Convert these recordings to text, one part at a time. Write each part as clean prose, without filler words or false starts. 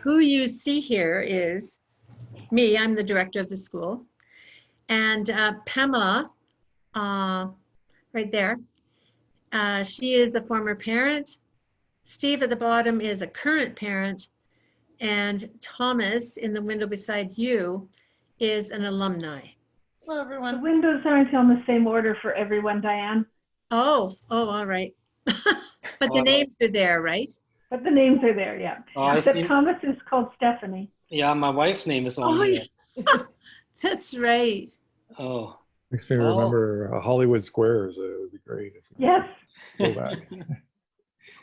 who you see here is me. I'm the director of the school. And Pamela, right there, she is a former parent. Steve at the bottom is a current parent. And Thomas in the window beside you is an alumni. Hello, everyone. The windows aren't on the same order for everyone, Diane. Oh, all right. But the names are there, right? But the names are there, yeah. Except Thomas is called Stephanie. Yeah, my wife's name is on here. That's right. Oh. Makes me remember Hollywood Squares. It would be great if we yes. Go back.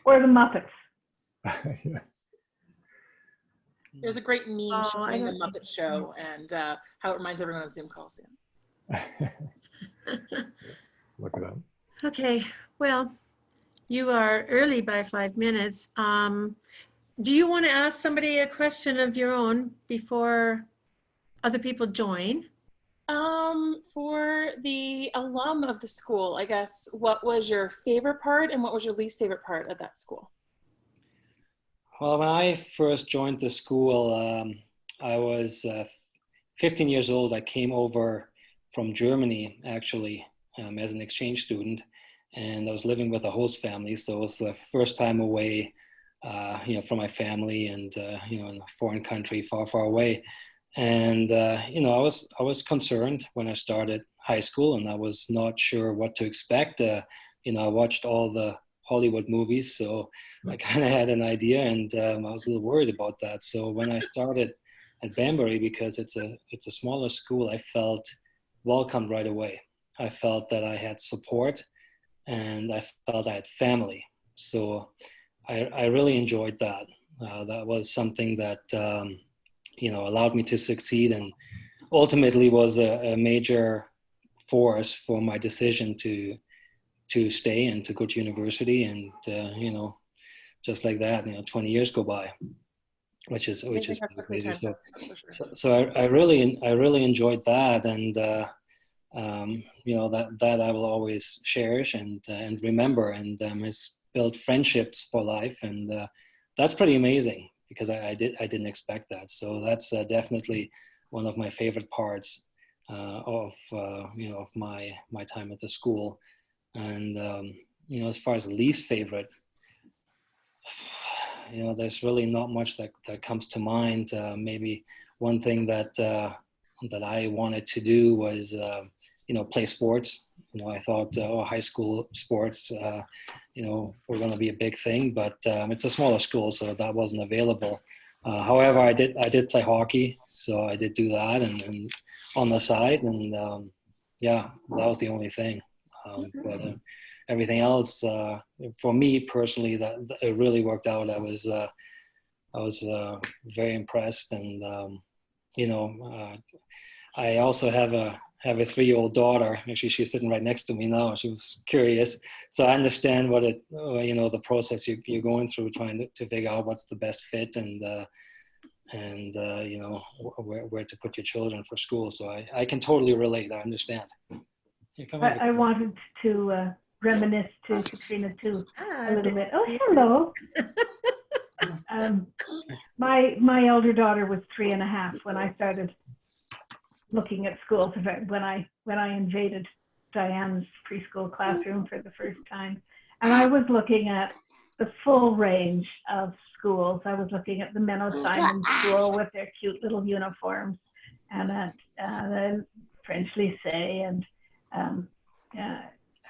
Or the Muppets. Yes. There's a great meme showing the Muppet Show and how it reminds everyone of Zoom calls. Look it up. Okay, well, you are early by 5 minutes. Do you want to ask somebody a question of your own before other people join? For the alum of the school, I guess, what was your favorite part and what was your least favorite part of that school? Well, when I first joined the school, I was 15 years old. I came over from Germany, actually, as an exchange student, and I was living with a host family. So it was the first time away, from my family and, in a foreign country, far, far away. And, I was concerned when I started high school, and I was not sure what to expect. I watched all the Hollywood movies, so I kind of had an idea, and I was a little worried about that. So when I started at Banbury, because it's a smaller school, I felt welcomed right away. I felt that I had support, and I felt I had family. So I really enjoyed that. That was something that allowed me to succeed, and ultimately was a major force for my decision to stay and to go to university. And just like that, 20 years go by, which is crazy. So I really enjoyed that, and that I will always cherish and remember, and has built friendships for life, and that's pretty amazing, because I didn't expect that. So that's definitely one of my favorite parts of my time at the school. And as far as least favorite, there's really not much that comes to mind. Maybe one thing that I wanted to do was play sports. I thought high school sports were going to be a big thing, but it's a smaller school, so that wasn't available. However, I did play hockey, so I did do that and on the side, and that was the only thing. But everything else, for me personally, that it really worked out. I was very impressed, and I also have a 3-year-old daughter. Actually, she's sitting right next to me now. She was curious, so I understand what the process you're going through, trying to figure out what's the best fit, and where to put your children for school. So I can totally relate. I understand. I wanted to reminisce to Katrina too a little bit. Oh, hello. My elder daughter was 3.5 when I started looking at schools. When I invaded Diane's preschool classroom for the first time, and I was looking at the full range of schools. I was looking at the Menno Simon School with their cute little uniforms, and at the French Lycée, and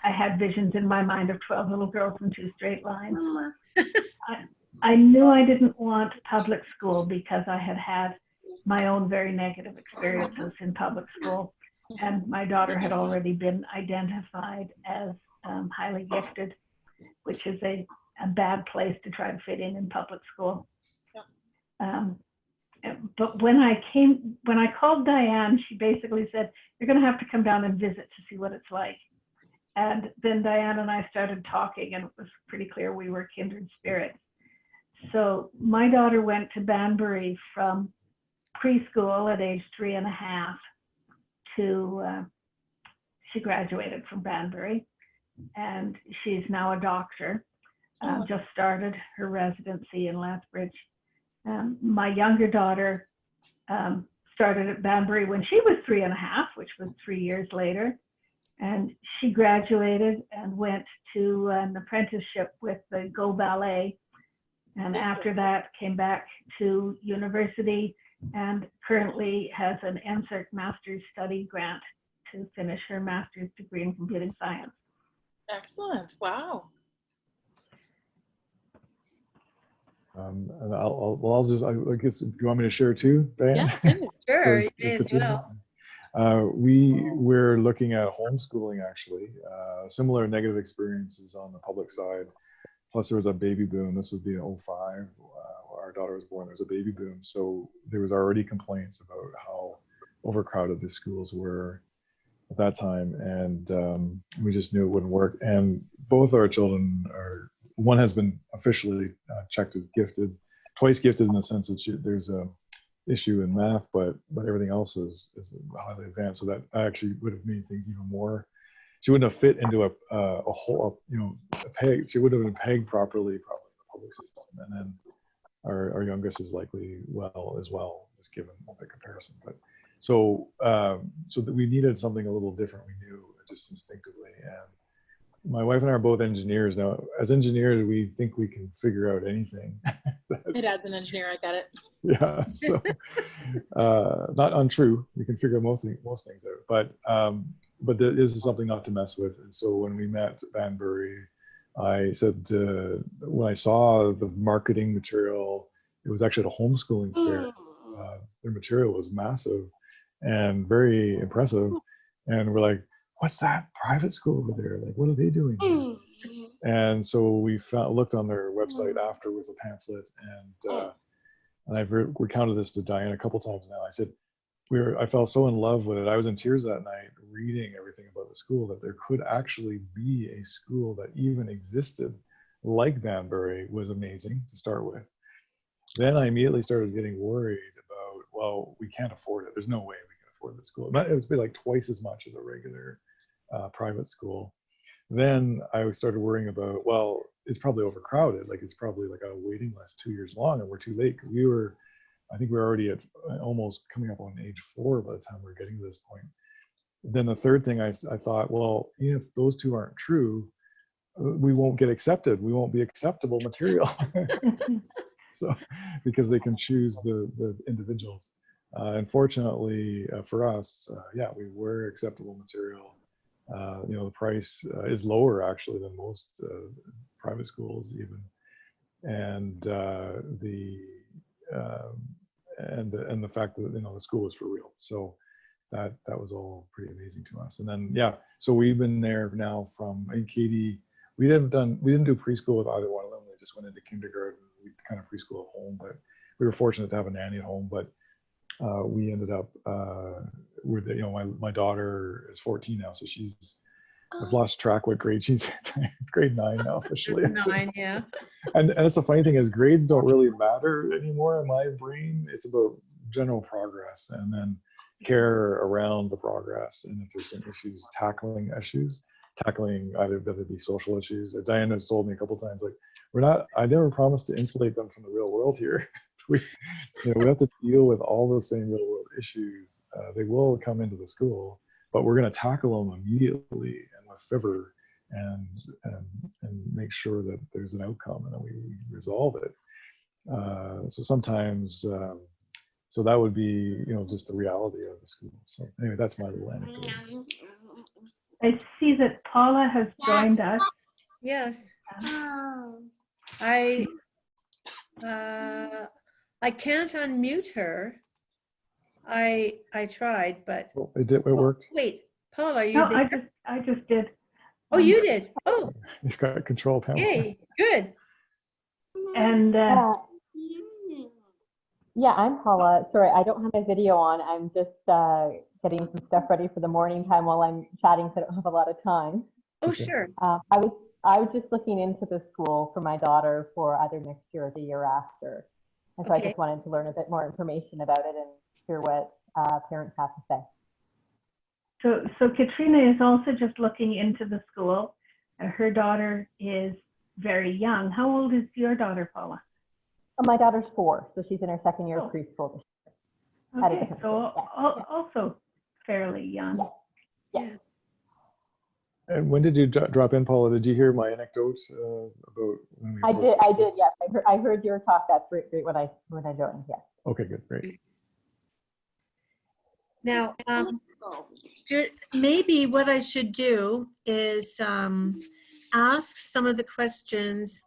I had visions in my mind of 12 little girls in 2 straight lines. I knew I didn't want public school because I had had my own very negative experiences in public school, and my daughter had already been identified as highly gifted, which is a bad place to try to fit in public school. But when I called Diane, she basically said, "You're going to have to come down and visit to see what it's like." And then Diane and I started talking, and it was pretty clear we were kindred spirits. So my daughter went to Banbury from preschool at age 3.5 to she graduated from Banbury, and she's now a doctor. Just started her residency in Lethbridge, My younger daughter started at Banbury when she was 3.5, which was 3 years later. And she graduated and went to an apprenticeship with the Go Ballet. And after that came back to university and currently has an NSERC master's study grant to finish her master's degree in computing science. Excellent. Wow. And I'll just, I guess, do you want me to share too, Diane? Yeah, goodness. Sure, you For may as Katrina? well. We're looking at homeschooling actually, similar negative experiences on the public side. Plus there was a baby boom. This would be in '05. Our daughter was born, there was a baby boom. So there was already complaints about how overcrowded the schools were at that time. And we just knew it wouldn't work. And both our children one has been officially checked as gifted, twice gifted in the sense that there's a issue in math, but everything else is highly advanced. So that actually would have made things even more. She wouldn't have fit into a hole, a peg. She would have been pegged properly, probably in the public system. And then our youngest is likely well as well, just given the comparison. But so that we needed something a little different. We knew just instinctively. And my wife and I are both engineers now. As engineers, we think we can figure out anything. My dad's an engineer. I get it. Yeah, so not untrue. We can figure most things out, but this is something not to mess with. And so when we met at Banbury, I said when I saw the marketing material, it was actually at a homeschooling fair. Their material was massive and very impressive, and we're like, "What's that private school over there? Like, what are they doing here?" And so we looked on their website after with a pamphlet, and I've recounted this to Diane a couple times now. I said, I fell so in love with it. I was in tears that night reading everything about the school, that there could actually be a school that even existed like Banbury was amazing to start with. Then I immediately started getting worried about, well, we can't afford it. There's no way we can afford the school. It would be like twice as much as a regular private school. Then I started worrying about, well, it's probably overcrowded. Like it's probably like a waiting list 2 years long, and we're too late. I think we were already at almost coming up on age 4 by the time we're getting to this point. Then the third thing I thought, well, if those two aren't true, we won't get accepted. We won't be acceptable material. So, because they can choose the individuals. Unfortunately for us, we were acceptable material. The price is lower actually than most private schools even, and the fact that the school was for real. So that was all pretty amazing to us. And then so we've been there now in Katie. We didn't do preschool with either one of them. They just went into kindergarten. We kind of preschool at home, but we were fortunate to have a nanny at home. But we ended up with my daughter is 14 now, so I've lost track what grade she's in. Grade 9 now officially. 9, yeah. And that's the funny thing is grades don't really matter anymore in my brain. It's about general progress and then care around the progress. And if there's some issues, tackling either whether it be social issues. Diane has told me a couple times, like, I never promised to insulate them from the real world here. we have to deal with all the same real world issues. They will come into the school, but we're going to tackle them immediately and with fervor and make sure that there's an outcome and that we resolve it. So sometimes, so that would be, just the reality of the school. So anyway, that's my little anecdote. I see that Paula has joined us. Yes. I can't unmute her. I tried, but Well, it worked. wait, Paul, are you No, there? I just did. Oh, you did. Oh, You've got control panel. yay, good. And yeah, I'm Paula. Sorry, I don't have my video on. I'm just getting some stuff ready for the morning time while I'm chatting, so I don't have a lot of time. Oh, Okay. sure. I was just looking into the school for my daughter for either next year or the year after. And so I just wanted to learn a bit more information about it and hear what parents have to say. so Katrina is also just looking into the school. Her daughter is very young. How old is your daughter, Paula? My daughter's 4, so she's in her second year of Oh. preschool this year. At a Okay, different so school. Yeah. also fairly young. Yeah. And when did you drop in, Paula? Did you hear my anecdote about when we I approached- did, yes. I heard your talk. That's great when I joined, yeah. Okay, good, great. Now, maybe what I should do is ask some of the questions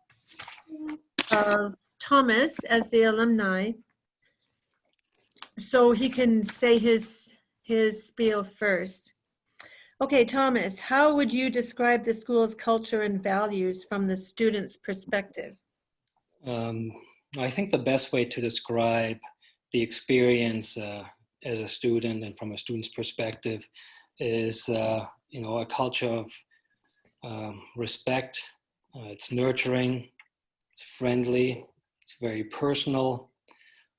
of Thomas as the alumni, so he can say his spiel first. Okay, Thomas, how would you describe the school's culture and values from the student's perspective? I think the best way to describe the experience as a student and from a student's perspective is, a culture of respect. It's nurturing, it's friendly, it's very personal,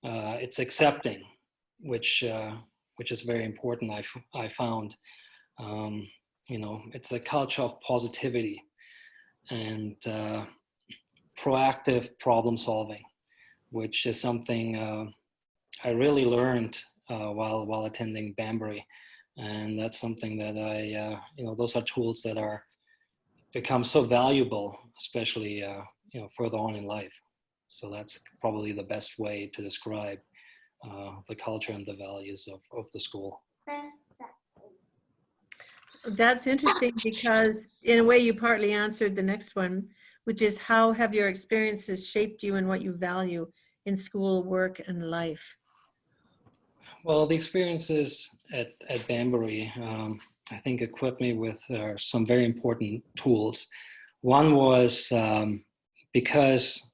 it's accepting, which is very important. I found, it's a culture of positivity and proactive problem solving, which is something I really learned while attending Banbury, and that's something that those are tools that are become so valuable, especially further on in life. So that's probably the best way to describe the culture and the values of the school. That's interesting because in a way you partly answered the next one, which is how have your experiences shaped you and what you value in school, work, and life? Well, the experiences at Banbury, I think, equipped me with some very important tools. One was because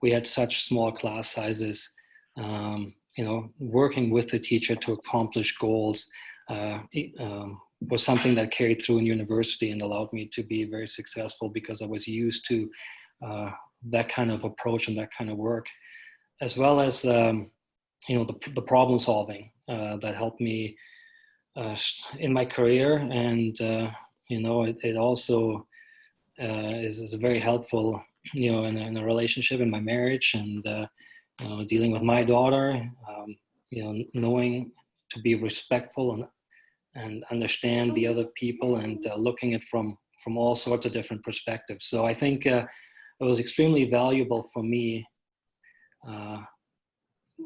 we had such small class sizes, working with the teacher to accomplish goals was something that carried through in university and allowed me to be very successful because I was used to that kind of approach and that kind of work, as well as the problem solving that helped me in my career, and it also is very helpful in a relationship, in my marriage, and dealing with my daughter, knowing to be respectful and understand the other people, and looking at from all sorts of different perspectives. So I think it was extremely valuable for me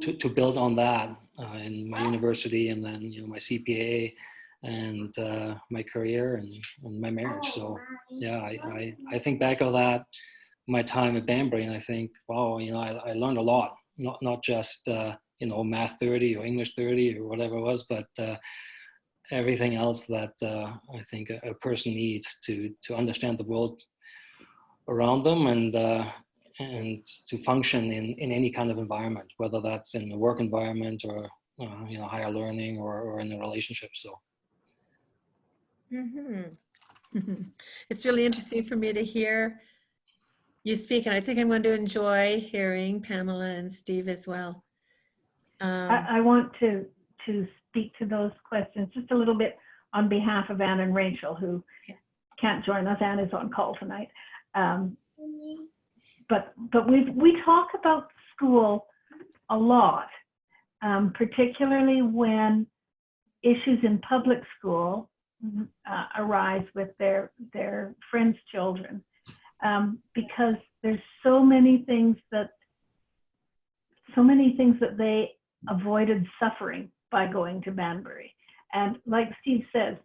to build on that in my university, and then my CPA, and my career, and my marriage. So yeah, I think back of that, my time at Banbury, and I think, wow, I learned a lot, not just math 30 or English 30 or whatever it was, but everything else that I think a person needs to understand the world around them, and to function in any kind of environment, whether that's in a work environment or higher learning or in a relationship. So It's really interesting for me to hear you speak, and I think I'm going to enjoy hearing Pamela and Steve as well. I want to speak to those questions just a little bit on behalf of Anne and Rachel, who can't join us. Anne is on call tonight. But we talk about school a lot, particularly when issues in public school arise with their friends' children, because there's so many things that they avoided suffering by going to Banbury. And like Steve says,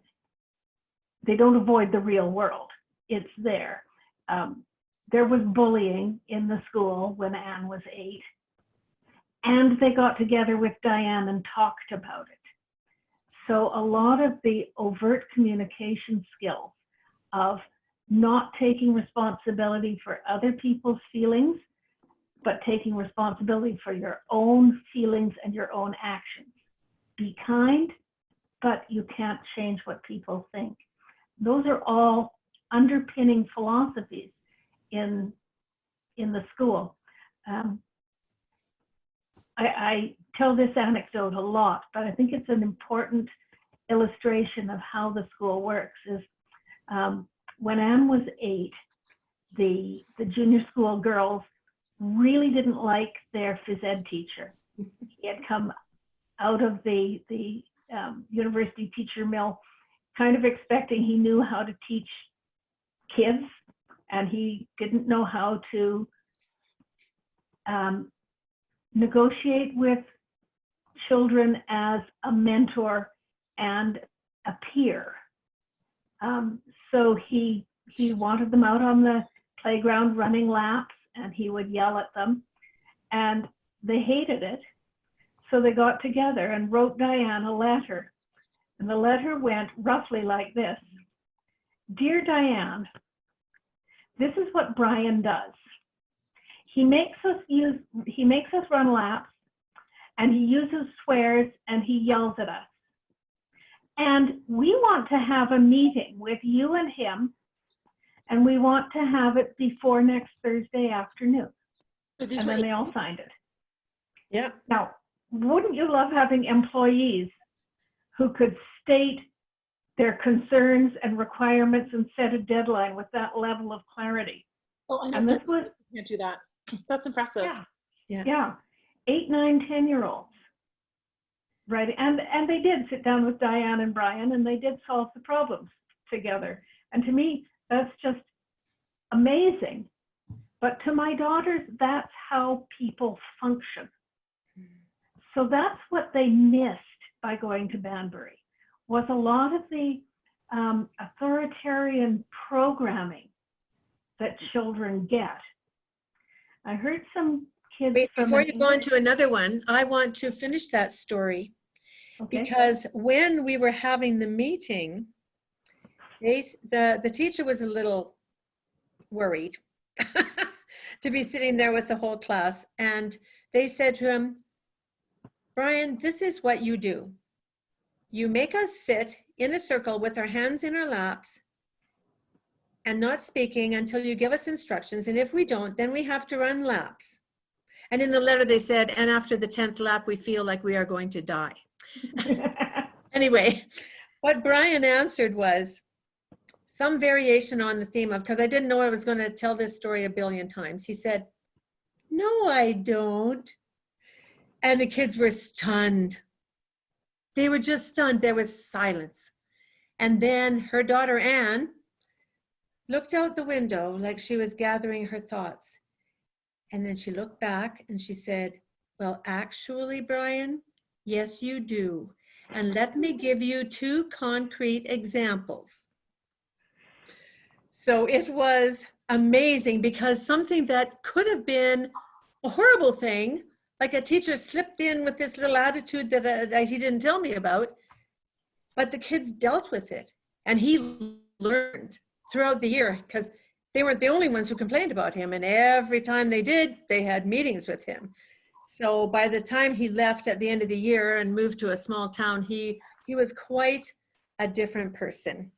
they don't avoid the real world. It's there. There was bullying in the school when Anne was 8, and they got together with Diane and talked about it. So a lot of the overt communication skills of not taking responsibility for other people's feelings, but taking responsibility for your own feelings and your own actions. Be kind, but you can't change what people think. Those are all underpinning philosophies in the school. I tell this anecdote a lot, but I think it's an important illustration of how the school works. Is when Anne was 8, the junior school girls really didn't like their phys ed teacher. He had come out of the university teacher mill kind of expecting he knew how to teach kids, and he didn't know how to negotiate with children as a mentor and a peer. So he wanted them out on the playground running laps, and he would yell at them, and they hated it. So they got together and wrote Diane a letter. And the letter went roughly like this: Dear Diane, this is what Brian does. He makes us run laps, and he uses swears, and he yells at us. And we want to have a meeting with you and him, and we want to have it before next Thursday afternoon. So And then they all signed it. Yeah. Now, wouldn't you love having employees who could state their concerns and requirements and set a deadline with that level of clarity? Oh, I know. And this was, Can't do that. That's impressive. yeah, 8, 9, 10-year-olds. Right, and they did sit down with Diane and Brian, and they did solve the problems together. And to me, that's just amazing. But to my daughters, that's how people function. So that's what they missed by going to Banbury, was a lot of the authoritarian programming that children get. I heard some kids. Wait, before you go on to another one, I want to finish that story. Okay. Because when we were having the meeting, the teacher was a little worried to be sitting there with the whole class. And they said to him, Brian, this is what you do. You make us sit in a circle with our hands in our laps and not speaking until you give us instructions. And if we don't, then we have to run laps. And in the letter they said, and after the 10th lap, we feel like we are going to die. Anyway, what Brian answered was some variation on the theme of, because I didn't know I was going to tell this story a billion times. He said, no, I don't. And the kids were stunned. They were just stunned. There was silence. And then her daughter, Anne, looked out the window like she was gathering her thoughts. And then she looked back and she said, well, actually, Brian, yes, you do. And let me give you 2 concrete examples. So it was amazing, because something that could have been a horrible thing, like a teacher slipped in with this little attitude that he didn't tell me about, but the kids dealt with it. And he learned throughout the year, because they weren't the only ones who complained about him. And every time they did, they had meetings with him. So by the time he left at the end of the year and moved to a small town, he was quite a different person,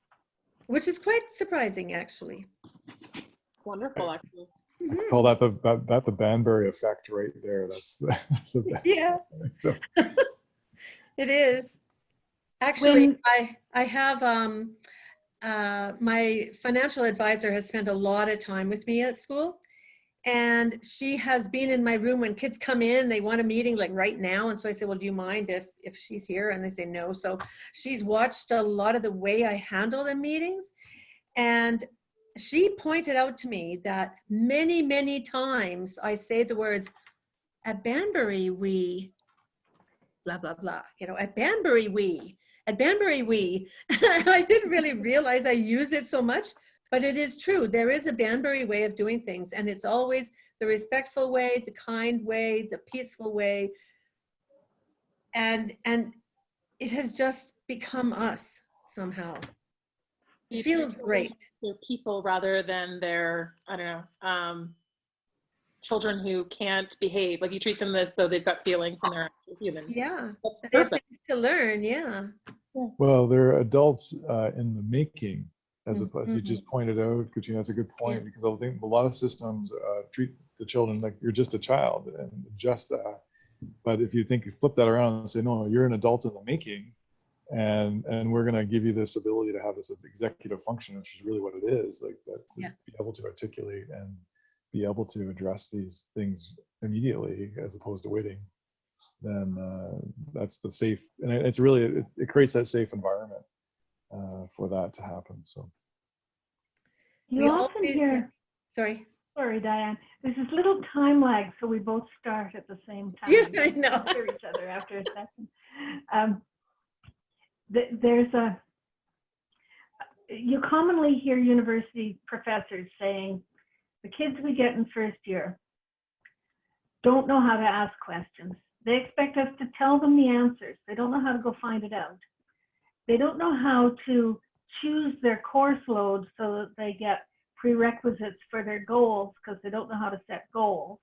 which is quite surprising, actually. It's wonderful, actually. I call that the Banbury effect right there. That's the best. Yeah, So, it is. Actually, I have, my financial advisor has spent a lot of time with me at school. And she has been in my room when kids come in, they want a meeting like right now. And so I say, well, do you mind if she's here? And they say no. So she's watched a lot of the way I handle the meetings. And she pointed out to me that many, many times I say the words, at Banbury, we, blah, blah, blah. You know, at Banbury, we. And I didn't really realize I use it so much. But it is true. There is a Banbury way of doing things, and it's always the respectful way, the kind way, the peaceful way. And it has just become us somehow. It feels great. They're people rather than their, I don't know, children who can't behave. Like you treat them as though they've got feelings and they're actually human. Yeah, That's they have perfect. things to learn. Yeah. well, they're adults in the making, as Mm-hmm. you just pointed out, Katrina. That's a good point, because I think a lot of systems treat the children like you're just a child, and but if you flip that around and say, no, you're an adult in the making, and we're going to give you this ability to have this executive function, which is really what it is, like that, to be able to articulate and be able to address these things immediately as opposed to waiting, then that's the safe, and it's really, it creates that safe environment for that to happen. So You often hear, sorry, Diane, there's this little time lag, so we both start at the same time. yes, I know. We hear each other after a second. You commonly hear university professors saying, the kids we get in first year don't know how to ask questions. They expect us to tell them the answers. They don't know how to go find it out. They don't know how to choose their course load so that they get prerequisites for their goals because they don't know how to set goals.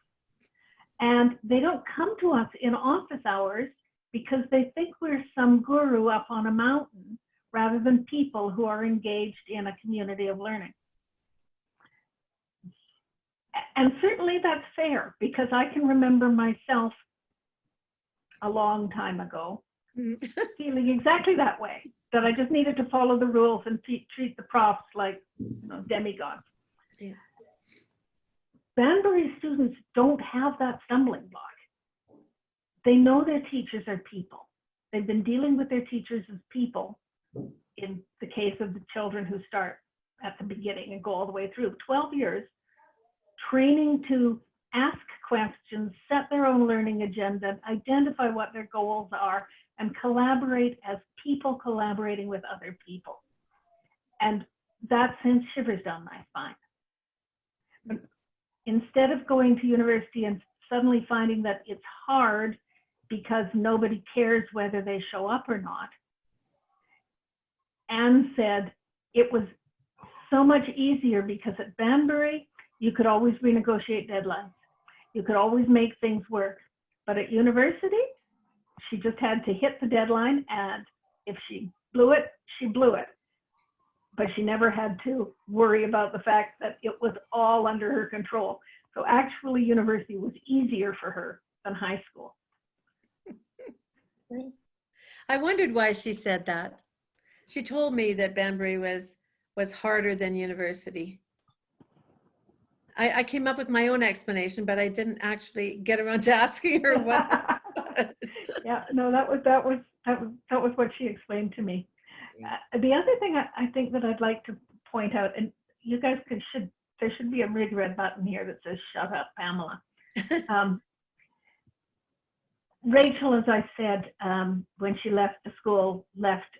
And they don't come to us in office hours because they think we're some guru up on a mountain rather than people who are engaged in a community of learning. And certainly that's fair, because I can remember myself a long time ago feeling exactly that way, that I just needed to follow the rules and treat the profs like, you know, demigods. Yeah. Banbury students don't have that stumbling block. They know their teachers are people. They've been dealing with their teachers as people in the case of the children who start at the beginning and go all the way through. 12 years training to ask questions, set their own learning agenda, identify what their goals are, and collaborate as people collaborating with other people. And that sends shivers down my spine. But instead of going to university and suddenly finding that it's hard because nobody cares whether they show up or not, Anne said it was so much easier because at Banbury, you could always renegotiate deadlines. You could always make things work. But at university, she just had to hit the deadline, and if she blew it, she blew it. But she never had to worry about the fact that it was all under her control. So actually, university was easier for her than high school. I wondered why she said that. She told me that Banbury was harder than university. I came up with my own explanation, but I didn't actually get around to asking her what it was. Yeah, no, that was what she explained to me. The other thing I think that I'd like to point out, and you guys there should be a big red button here that says "Shut up, Pamela." Rachel, as I said, when she left the school, left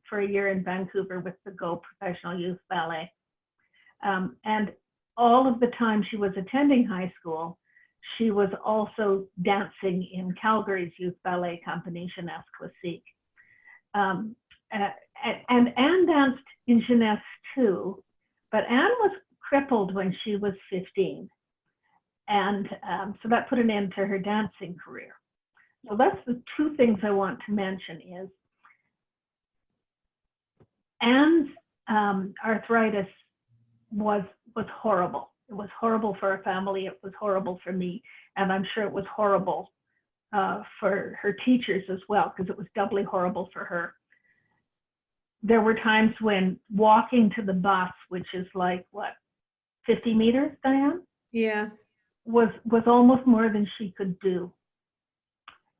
for a year in Vancouver with the Go Professional Youth Ballet. And all of the time she was attending high school, she was also dancing in Calgary's youth ballet company, Jeunesse Classique. And Anne danced in Jeunesse too, but Anne was crippled when she was 15. And so that put an end to her dancing career. So that's the two things I want to mention is Anne's arthritis was horrible. It was horrible for her family. It was horrible for me. And I'm sure it was horrible for her teachers as well, because it was doubly horrible for her. There were times when walking to the bus, which is like, what, 50 meters, Diane? Yeah. Was almost more than she could do.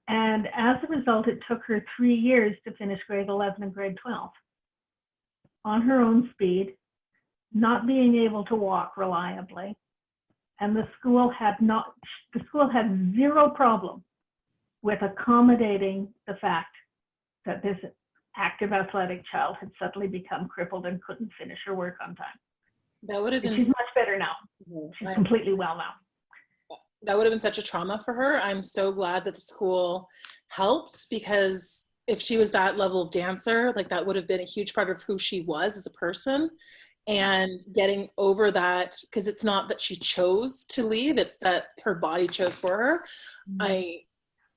And as a result, it took her 3 years to finish grade 11 and grade 12 on her own speed, not being able to walk reliably. And the school had zero problem with accommodating the fact that this active athletic child had suddenly become crippled and couldn't finish her work on time. That would have been. She's much better now. She's completely well now. That would have been such a trauma for her. I'm so glad that the school helped, because if she was that level of dancer, like that would have been a huge part of who she was as a person. And getting over that, because it's not that she chose to leave, it's that her body chose for her.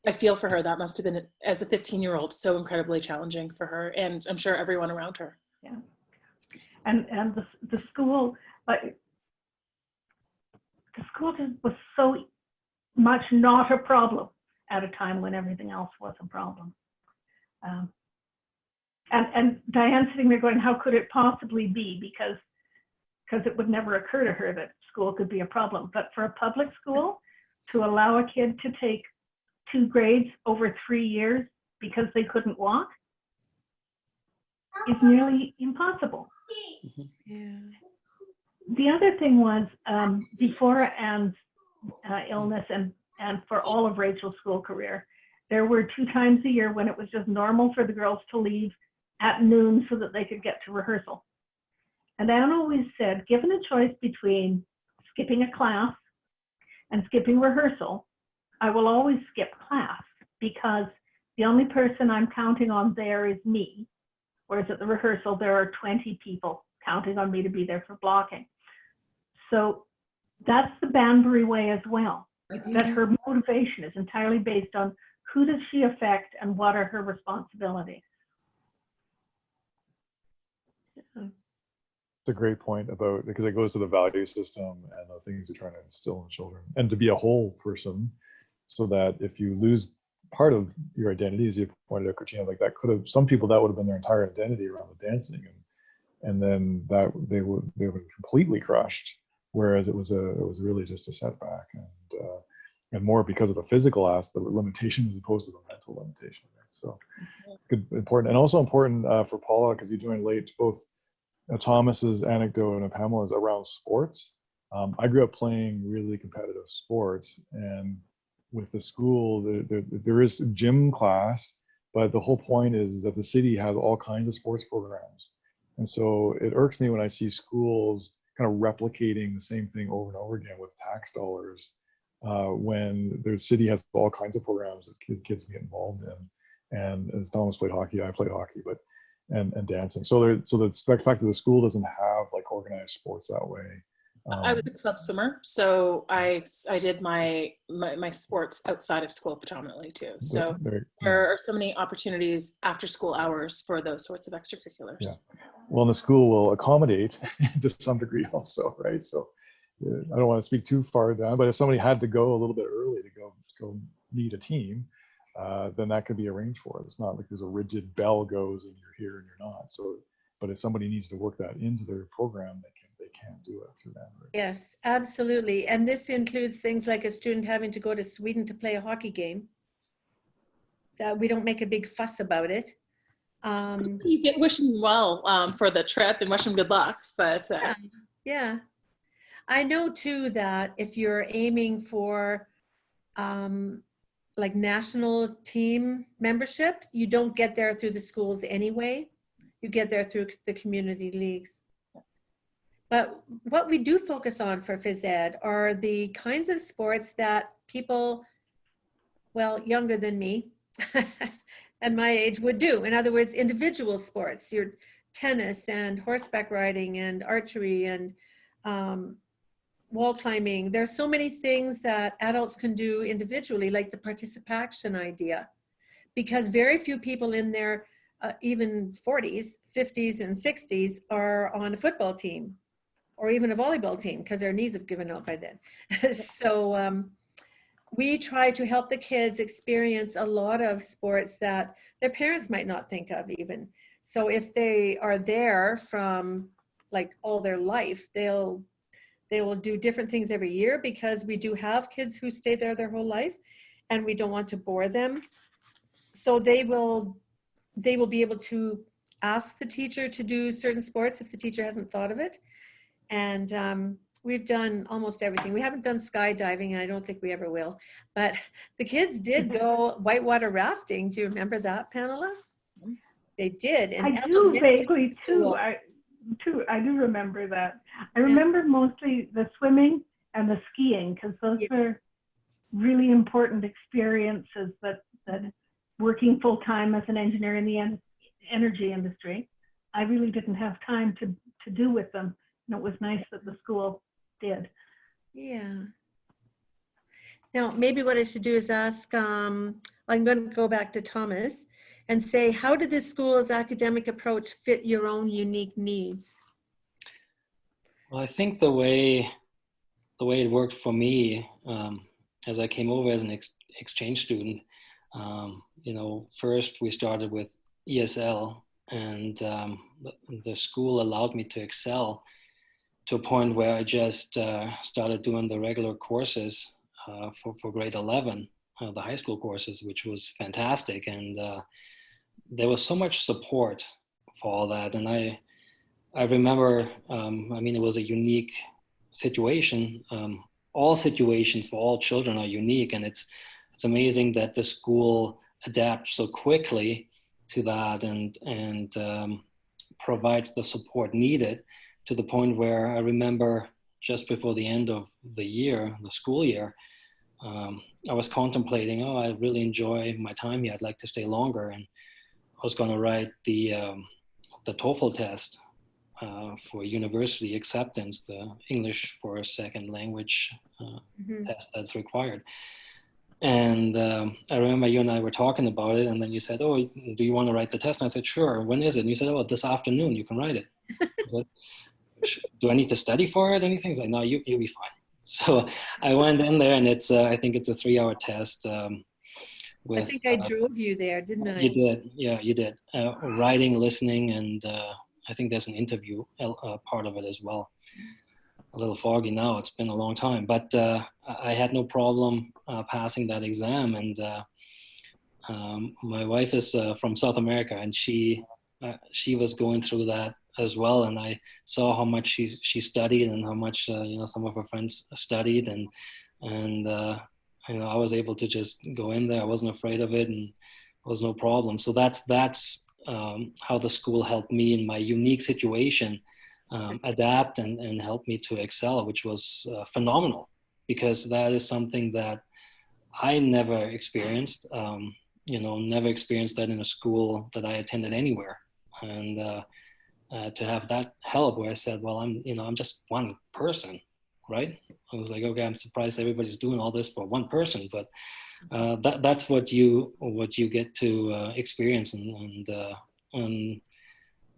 I feel for her. That must have been, as a 15-year-old, so incredibly challenging for her, and I'm sure everyone around her. Yeah, and the school, like the school just was so much not a problem at a time when everything else was a problem. And Diane sitting there going, how could it possibly be? Because because it would never occur to her that school could be a problem. But for a public school, to allow a kid to take 2 grades over 3 years because they couldn't walk is nearly impossible. Yeah. The other thing was, before Anne's illness and for all of Rachel's school career, there were 2 times a year when it was just normal for the girls to leave at noon so that they could get to rehearsal. And Anne always said, given a choice between skipping a class and skipping rehearsal, I will always skip class because the only person I'm counting on there is me. Whereas at the rehearsal, there are 20 people counting on me to be there for blocking. So that's the Banbury way as well, that her motivation is entirely based on who does she affect and what are her responsibilities. It's a great point about, because it goes to the value system and the things you're trying to instill in children, and to be a whole person, so that if you lose part of your identity, as you pointed out, Katrina, like that could have, some people that would have been their entire identity around the dancing, and then that they would completely crushed, whereas it was really just a setback, and more because of the physical aspect, the limitation as opposed to the mental limitation. Right? So good, important, and also important for Paula, because you joined late, both Thomas's anecdote and Pamela's around sports. I grew up playing really competitive sports, and with the school, there is gym class, but the whole point is that the city has all kinds of sports programs. And so it irks me when I see schools kind of replicating the same thing over and over again with tax dollars, when the city has all kinds of programs that kids get involved in. And as Thomas played hockey, I played hockey, and dancing. So the fact that the school doesn't have like organized sports that way. I was a club swimmer, so I did my sports outside of school predominantly too. So there are so many opportunities after school hours for those sorts of extracurriculars. Yeah. Well, and the school will accommodate to some degree also, right? So I don't want to speak too far down, but if somebody had to go a little bit early to go meet a team, then that could be arranged for. It's not like there's a rigid bell goes and you're here and you're not. So, but if somebody needs to work that into their program, they can do it through that. Right? Yes, absolutely. And this includes things like a student having to go to Sweden to play a hockey game. We don't make a big fuss about it. You get wish them well for the trip and wish them good luck. But yeah. I know too that if you're aiming for like national team membership, you don't get there through the schools anyway. You get there through the community leagues. But what we do focus on for phys ed are the kinds of sports that people, well, younger than me and my age would do. In other words, individual sports, your tennis and horseback riding and archery and wall climbing. There's so many things that adults can do individually, like the participation idea, because very few people in their even 40s, 50s, and 60s are on a football team or even a volleyball team because their knees have given out by then. So we try to help the kids experience a lot of sports that their parents might not think of even. So if they are there from like all their life, they will do different things every year, because we do have kids who stay there their whole life and we don't want to bore them. So they will be able to ask the teacher to do certain sports if the teacher hasn't thought of it. And we've done almost everything. We haven't done skydiving, and I don't think we ever will. But the kids did go whitewater rafting. Do you remember that, Pamela? They did. I do vaguely too. I do remember that. I remember mostly the swimming and the skiing, because those were really important experiences that working full time as an engineer in the energy industry, I really didn't have time to do with them. And it was nice that the school did. Yeah. Now, maybe what I should do is ask, I'm going to go back to Thomas and say, how did this school's academic approach fit your own unique needs? Well, I think the way it worked for me, as I came over as an exchange student, first we started with ESL, and the school allowed me to excel to a point where I just started doing the regular courses for grade 11, the high school courses, which was fantastic. And there was so much support for all that. And I remember, I mean, it was a unique situation. All situations for all children are unique, and it's amazing that the school adapts so quickly to that and provides the support needed, to the point where I remember just before the end of the year, the school year, I was contemplating, oh, I really enjoy my time here. I'd like to stay longer, and I was going to write the TOEFL test for university acceptance, the English for a second language test that's required. And I remember you and I were talking about it, and then you said, oh, do you want to write the test? And I said, sure. When is it? And you said, oh, this afternoon you can write it. I said, do I need to study for it? Anything? He's like, no, you'll be fine. So I went in there, and it's I think it's a 3-hour test. With, I think I drove you there, didn't I? You did, yeah, you did. Writing, listening, and I think there's an interview part of it as well. A little foggy now, it's been a long time, but I had no problem passing that exam. And my wife is from South America, and she was going through that as well. And I saw how much she studied, and how much some of her friends studied, and I was able to just go in there. I wasn't afraid of it, and it was no problem. So that's how the school helped me in my unique situation adapt and help me to excel, which was phenomenal, because that is something that I never experienced. Never experienced that in a school that I attended anywhere. And to have that help, where I said, well, I'm just one person, right? I was like, okay, I'm surprised everybody's doing all this for one person, but that's what you get to experience, and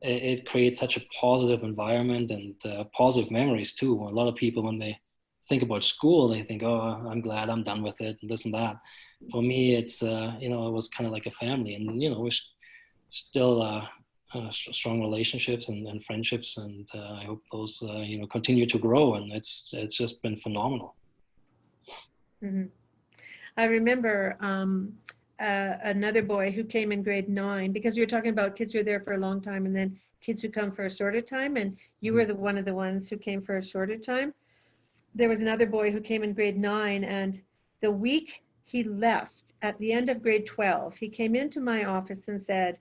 it creates such a positive environment and positive memories too. A lot of people, when they think about school, they think, oh, I'm glad I'm done with it, and this and that. For me, it's it was kind of like a family, and we're still strong relationships and friendships, and I hope those continue to grow, and it's just been phenomenal. Mm-hmm. I remember another boy who came in grade 9, because you were talking about kids who are there for a long time and then kids who come for a shorter time, and you were one of the ones who came for a shorter time. There was another boy who came in grade 9, and the week he left, at the end of grade 12, he came into my office and said,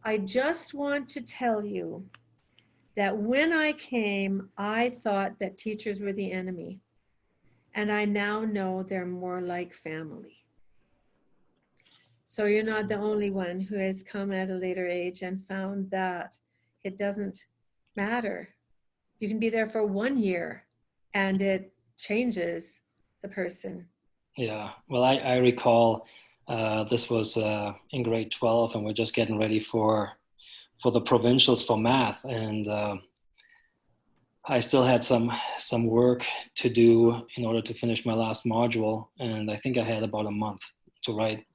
I just want to tell you that when I came, I thought that teachers were the enemy. And I now know they're more like family. So you're not the only one who has come at a later age and found that it doesn't matter. You can be there for 1 year and it changes the person. Yeah, well, I recall this was in grade 12, and we're just getting ready for the provincials for math, and I still had some work to do in order to finish my last module, and I think I had about a month to write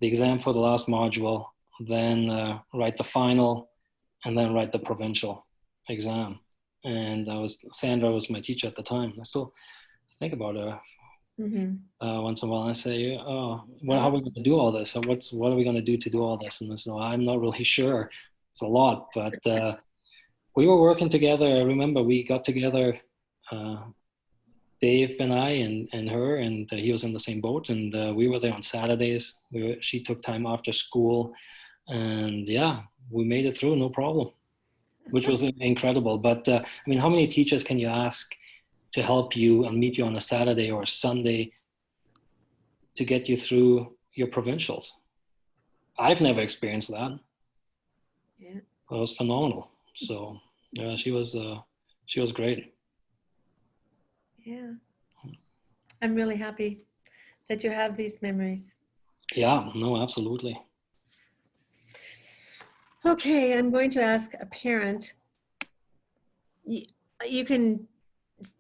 the exam for the last module, then write the final, and then write the provincial exam. And Sandra was my teacher at the time. I still think about her once in a while, and I say, oh, how are we going to do all this? What are we going to do to do all this? And I said, well, I'm not really sure. It's a lot, but we were working together. I remember we got together, Dave and I and her, and he was in the same boat, and we were there on Saturdays. She took time after school, and yeah, we made it through, no problem, which was incredible. But I mean, how many teachers can you ask to help you and meet you on a Saturday or a Sunday to get you through your provincials? I've never experienced that. Yeah. It was phenomenal. So yeah, she was great. Yeah. I'm really happy that you have these memories. Yeah, no, absolutely. Okay, I'm going to ask a parent. You can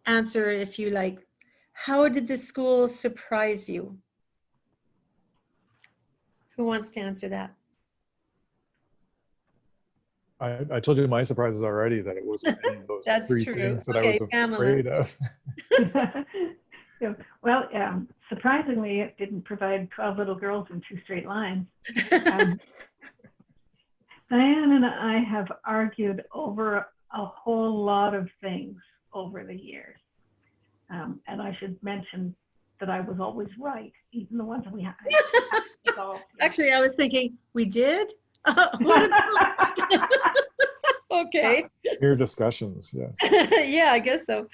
answer if you like. How did the school surprise you? Who wants to answer that? I told you my surprises already that it wasn't any of those That's three true. things that I Okay, was Pamela. afraid of. Yeah, well, surprisingly, it didn't provide 12 little girls in 2 straight lines. Um, Diane and I have argued over a whole lot of things over the years. And I should mention that I was always right, even the ones we had. Actually, I was thinking, we did? What about- Okay. Your discussions, yes. Yeah, I guess so.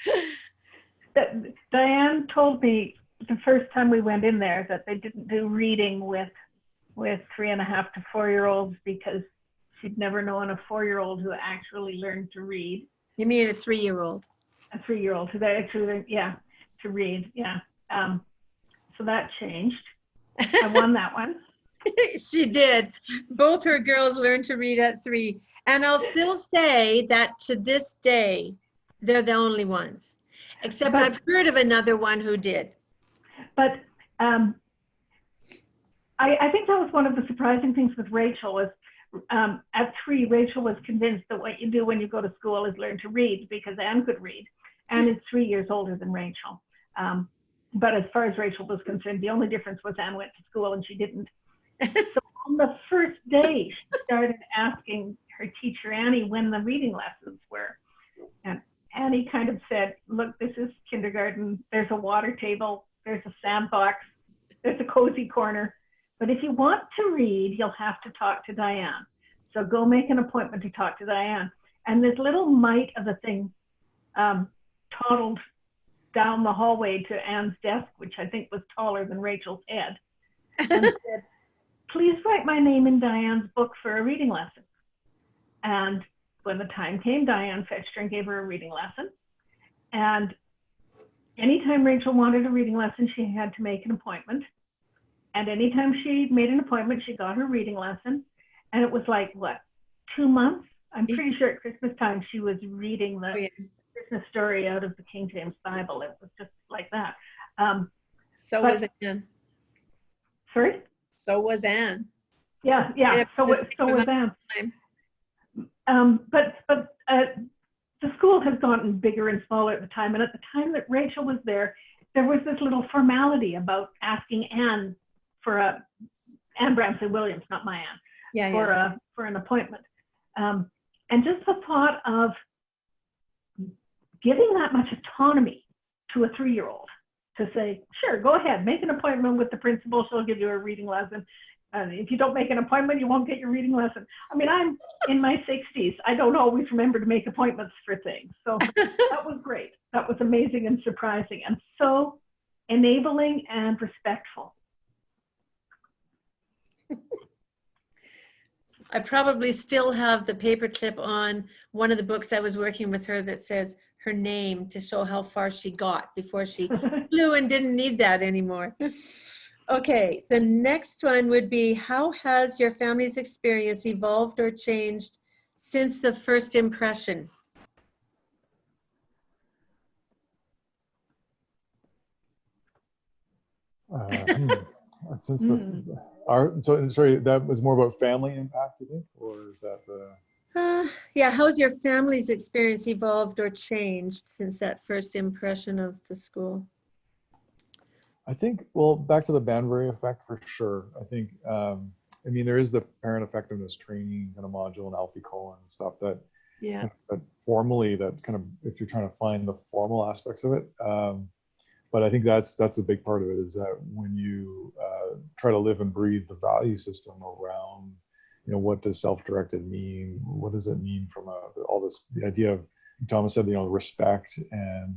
Diane told me the first time we went in there that they didn't do reading with 3.5 to 4-year-olds because she'd never known a 4-year-old who actually learned to read. You mean a 3-year-old? A 3-year-old who they actually, to read, yeah. So that changed. I won that one. She did. Both her girls learned to read at 3. And I'll still say that to this day, they're the only ones. Except I've heard of another one who did. But I think that was one of the surprising things with Rachel was at 3, Rachel was convinced that what you do when you go to school is learn to read because Anne could read. Anne is 3 years older than Rachel. But as far as Rachel was concerned, the only difference was Anne went to school and she didn't. So on the first day, she started asking her teacher, Annie, when the reading lessons were. And Annie kind of said, look, this is kindergarten. There's a water table. There's a sandbox. There's a cozy corner. But if you want to read, you'll have to talk to Diane. So go make an appointment to talk to Diane. And this little mite of a thing toddled down the hallway to Anne's desk, which I think was taller than Rachel's head, and said, please write my name in Diane's book for a reading lesson. And when the time came, Diane fetched her and gave her a reading lesson. And anytime Rachel wanted a reading lesson, she had to make an appointment. And anytime she made an appointment, she got her reading lesson. And it was like, what, 2 months? I'm pretty sure at Christmas time, she was reading the Christmas story out of the King James Bible. It was just like that. So was Anne. Sorry? So was Anne. Yeah. So was Anne. But the school has gotten bigger and smaller at the time. And at the time that Rachel was there was this little formality about asking Anne for Anne Bramsley Williams, not my Anne, for an appointment. And just the thought of giving that much autonomy to a 3-year-old to say, sure, go ahead, make an appointment with the principal, she'll give you a reading lesson. If you don't make an appointment, you won't get your reading lesson. I mean, I'm in my 60s. I don't always remember to make appointments for things. So that was great. That was amazing and surprising and so enabling and respectful. I probably still have the paperclip on one of the books I was working with her that says her name to show how far she got before she flew and didn't need that anymore. Okay, the next one would be, how has your family's experience evolved or changed since the first impression? Since sorry, that was more about family impact, you think, or is that the? Yeah, how has your family's experience evolved or changed since that first impression of the school? I think, well, back to the Banbury effect for sure. I think, I mean, there is the parent effectiveness training kind of module and Alfie Cohen and stuff that, that formally, that kind of, if you're trying to find the formal aspects of it. But I think that's a big part of it, is that when you try to live and breathe the value system around, you know, what does self-directed mean? What does it mean from all this, the idea of, Thomas said, you know, respect and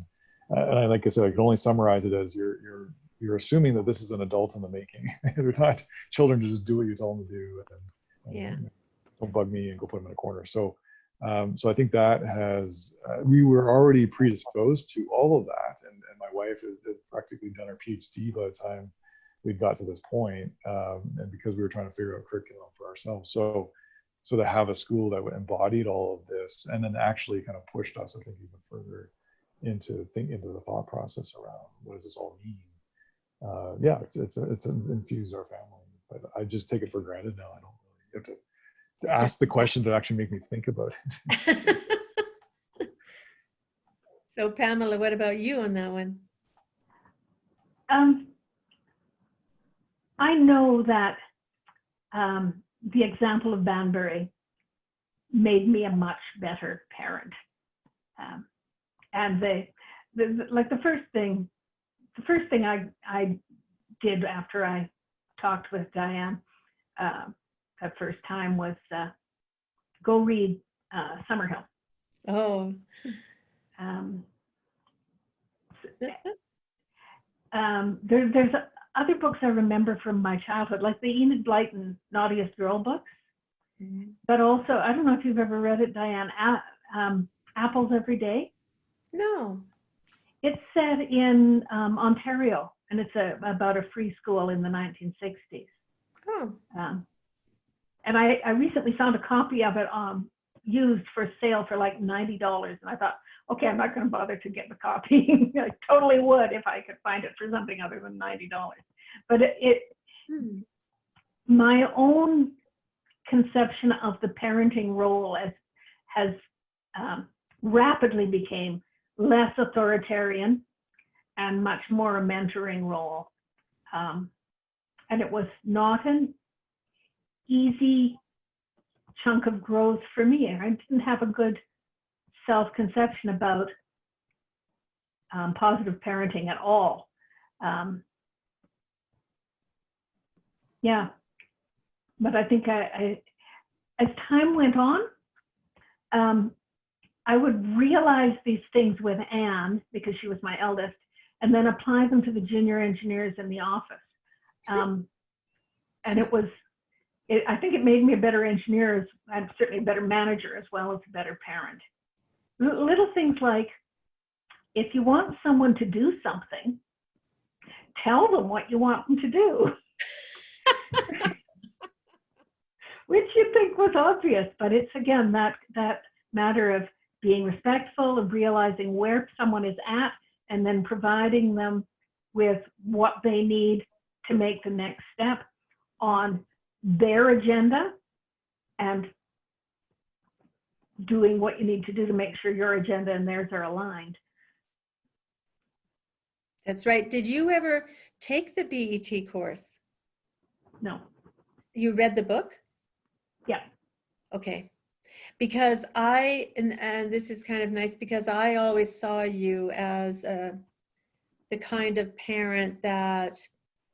like I said, I can only summarize it as you're assuming that this is an adult in the making. They're not children to just do what you tell them to do. And don't bug me and go put them in a corner. So I think that has, we were already predisposed to all of that. And my wife had practically done her PhD by the time we got to this point. And because we were trying to figure out curriculum for ourselves. So to have a school that embodied all of this and then actually kind of pushed us, I think, even further into the thought process around what does this all mean? It's infused our family, but I just take it for granted now. I don't really have to ask the question to actually make me think about it. So Pamela, what about you on that one? I know that the example of Banbury made me a much better parent. And the first thing I did after I talked with Diane that first time was go read Summerhill. Oh. There's other books I remember from my childhood, like the Enid Blyton Naughtiest Girl books. Mm-hmm. But also, I don't know if you've ever read it, Diane, Apples Every Day. No. It's set in Ontario, and it's about a free school in the 1960s. Oh. And I recently found a copy of it used for sale for like $90, and I thought, okay, I'm not going to bother to get the copy. I totally would if I could find it for something other than $90. But my own conception of the parenting role has rapidly became less authoritarian and much more a mentoring role. And it was not an easy chunk of growth for me. I didn't have a good self-conception about positive parenting at all. Yeah, but I think I as time went on, I would realize these things with Anne, because she was my eldest, and then apply them to the junior engineers in the office. And I think it made me a better engineer and certainly a better manager as well as a better parent. Little things like, if you want someone to do something, tell them what you want them to do. Which you think was obvious, but it's again that matter of being respectful, of realizing where someone is at, and then providing them with what they need to make the next step on their agenda, and doing what you need to do to make sure your agenda and theirs are aligned. That's right. Did you ever take the BET course? No. You read the book? Yeah. Okay. Because and this is kind of nice, because I always saw you as the kind of parent that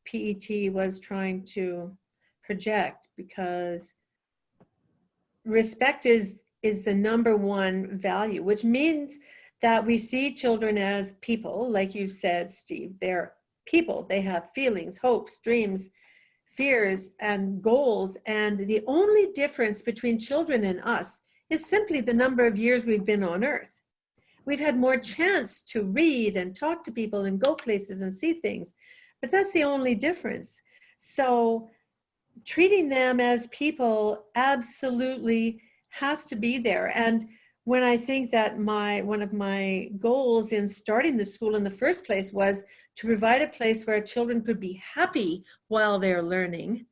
PET was trying to project, because respect is the number one value, which means that we see children as people, like you said, Steve. They're people. They have feelings, hopes, dreams, fears, and goals. And the only difference between children and us is simply the number of years we've been on earth. We've had more chance to read and talk to people and go places and see things, but that's the only difference. So treating them as people absolutely has to be there. And when I think that one of my goals in starting the school in the first place was to provide a place where children could be happy while they're learning,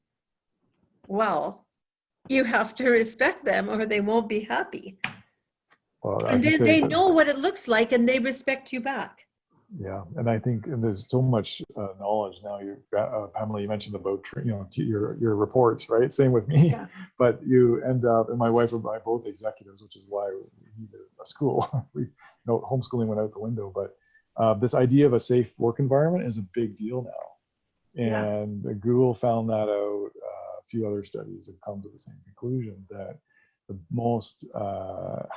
well, you have to respect them or they won't be happy. Well, and then they know what it looks like and they respect you back. Yeah, and I think there's so much knowledge now. Pamela, you mentioned about your reports, right? Same with me. Yeah. But you end up, and my wife and I both executives, which is why we needed a school. Homeschooling went out the window. But this idea of a safe work environment is a big deal now, and Google found that out. A few other studies have come to the same conclusion, that the most the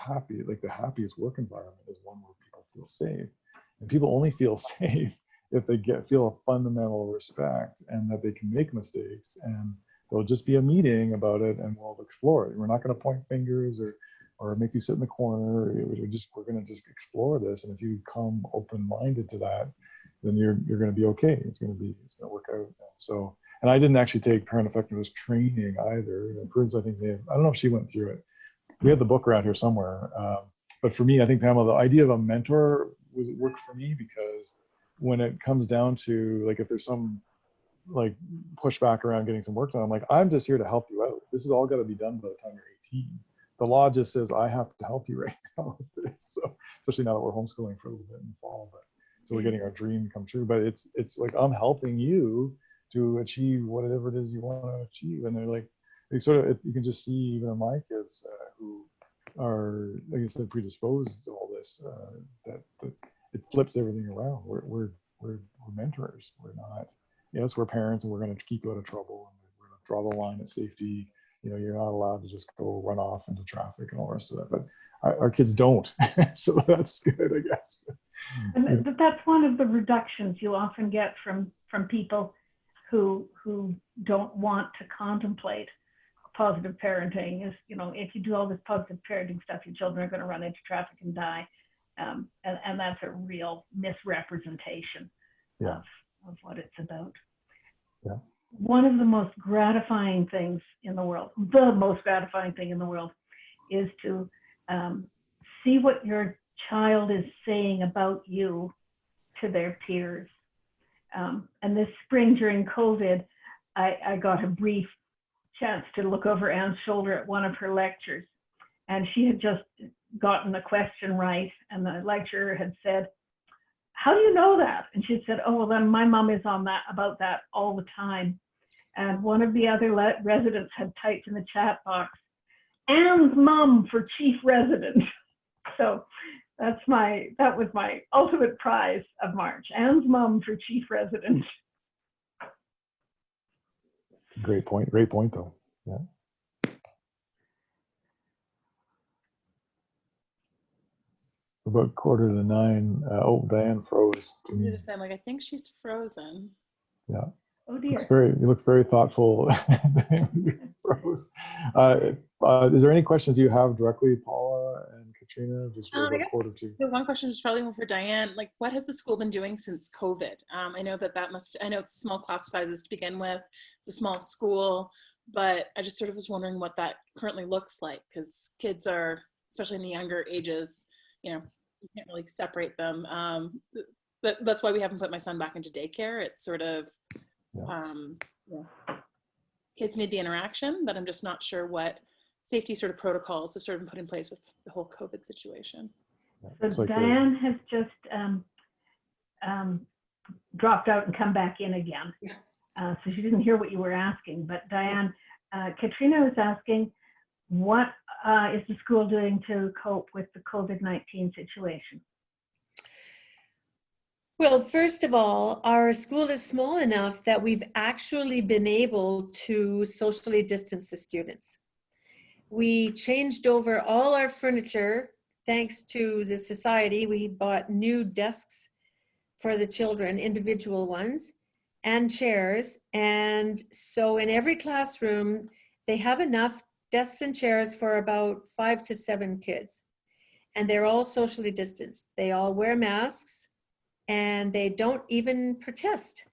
happiest work environment is one where people feel safe. And people only feel safe if they feel a fundamental respect, and that they can make mistakes, and there'll just be a meeting about it and we'll explore it. We're not going to point fingers or make you sit in the corner. We're going to just explore this. And if you come open-minded to that, then you're going to be okay. It's going to work out. And I didn't actually take parent effectiveness training either. Prudence, I think I don't know if she went through it. We have the book around here somewhere. But for me, I think, Pamela, the idea of a mentor worked for me, because when it comes down to, like, if there's some like push back around getting some work done. I'm like, I'm just here to help you out. This is all got to be done by the time you're 18. The law just says I have to help you right now with this. So especially now that we're homeschooling for a little bit in the fall, but so we're getting our dream come true. But it's like I'm helping you to achieve whatever it is you want to achieve. And they're like, they sort of, you can just see even in my kids who are, like I said, predisposed to all this, that it flips everything around. We're mentors. We're not, yes, we're parents, and we're going to keep you out of trouble, and we're going to draw the line at safety. You know, you're not allowed to just go run off into traffic and all the rest of that. But our kids don't, so that's good, I guess. And that's one of the reductions you often get from people who don't want to contemplate positive parenting. Is, you know, if you do all this positive parenting stuff, your children are going to run into traffic and die, and that's a real misrepresentation of what it's about. Yeah. One of the most gratifying things in the world, the most gratifying thing in the world, is to see what your child is saying about you to their peers. And this spring during COVID, I got a brief chance to look over Anne's shoulder at one of her lectures, and she had just gotten a question right, and the lecturer had said, "How do you know that?" And she said, "Oh, well, then my mom is on that about that all the time." And one of the other residents had typed in the chat box, "Anne's mom for chief resident." So that was my ultimate prize of March. Anne's mom for chief resident. It's a great point. Great point, though. Yeah. About 8:45. Oh, Diane froze. I was gonna say, I'm like, I think she's frozen. Yeah. Oh dear. You look very thoughtful. Froze. Is there any questions you have directly, Paula and Katrina? Just for I about guess 1:45. the one question is probably more for Diane. Like, what has the school been doing since COVID? I know I know it's small class sizes to begin with. It's a small school, but I just sort of was wondering what that currently looks like, because kids are, especially in the younger ages, you know, you can't really separate them. That's why we haven't put my son back into daycare. It's sort of, kids need the interaction, but I'm just not sure what safety sort of protocols have sort of been put in place with the whole COVID situation. So Diane has just dropped out and come back in again. So she didn't hear what you were asking, but Diane, Katrina was asking, what is the school doing to cope with the COVID-19 situation? Well, first of all, our school is small enough that we've actually been able to socially distance the students. We changed over all our furniture thanks to the society. We bought new desks for the children, individual ones, and chairs. And so in every classroom, they have enough desks and chairs for about 5 to 7 kids. And they're all socially distanced. They all wear masks, and they don't even protest,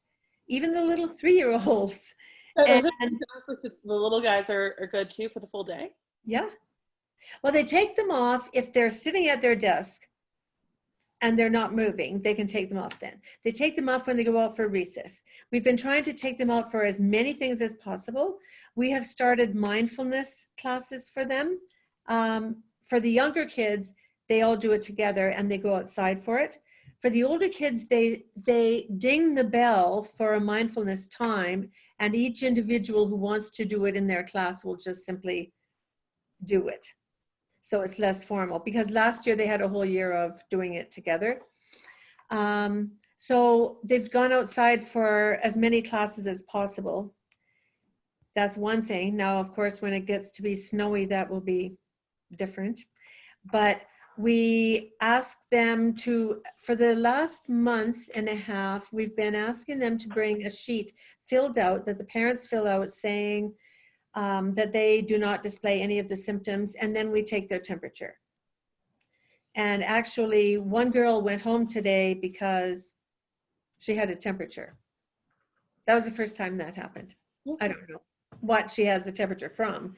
even the little 3-year-olds. And the little guys are good too for the full day? Yeah. Well, they take them off if they're sitting at their desk and they're not moving. They can take them off then. They take them off when they go out for recess. We've been trying to take them out for as many things as possible. We have started mindfulness classes for them. For the younger kids, they all do it together and they go outside for it. For the older kids, they ding the bell for a mindfulness time, and each individual who wants to do it in their class will just simply do it. So it's less formal, because last year they had a whole year of doing it together. So they've gone outside for as many classes as possible. That's one thing. Now, of course, when it gets to be snowy, that will be different. But we ask them to, for the last month and a half, we've been asking them to bring a sheet filled out that the parents fill out saying that they do not display any of the symptoms, and then we take their temperature. And actually, one girl went home today because she had a temperature. That was the first time that happened. I don't know what she has the temperature from.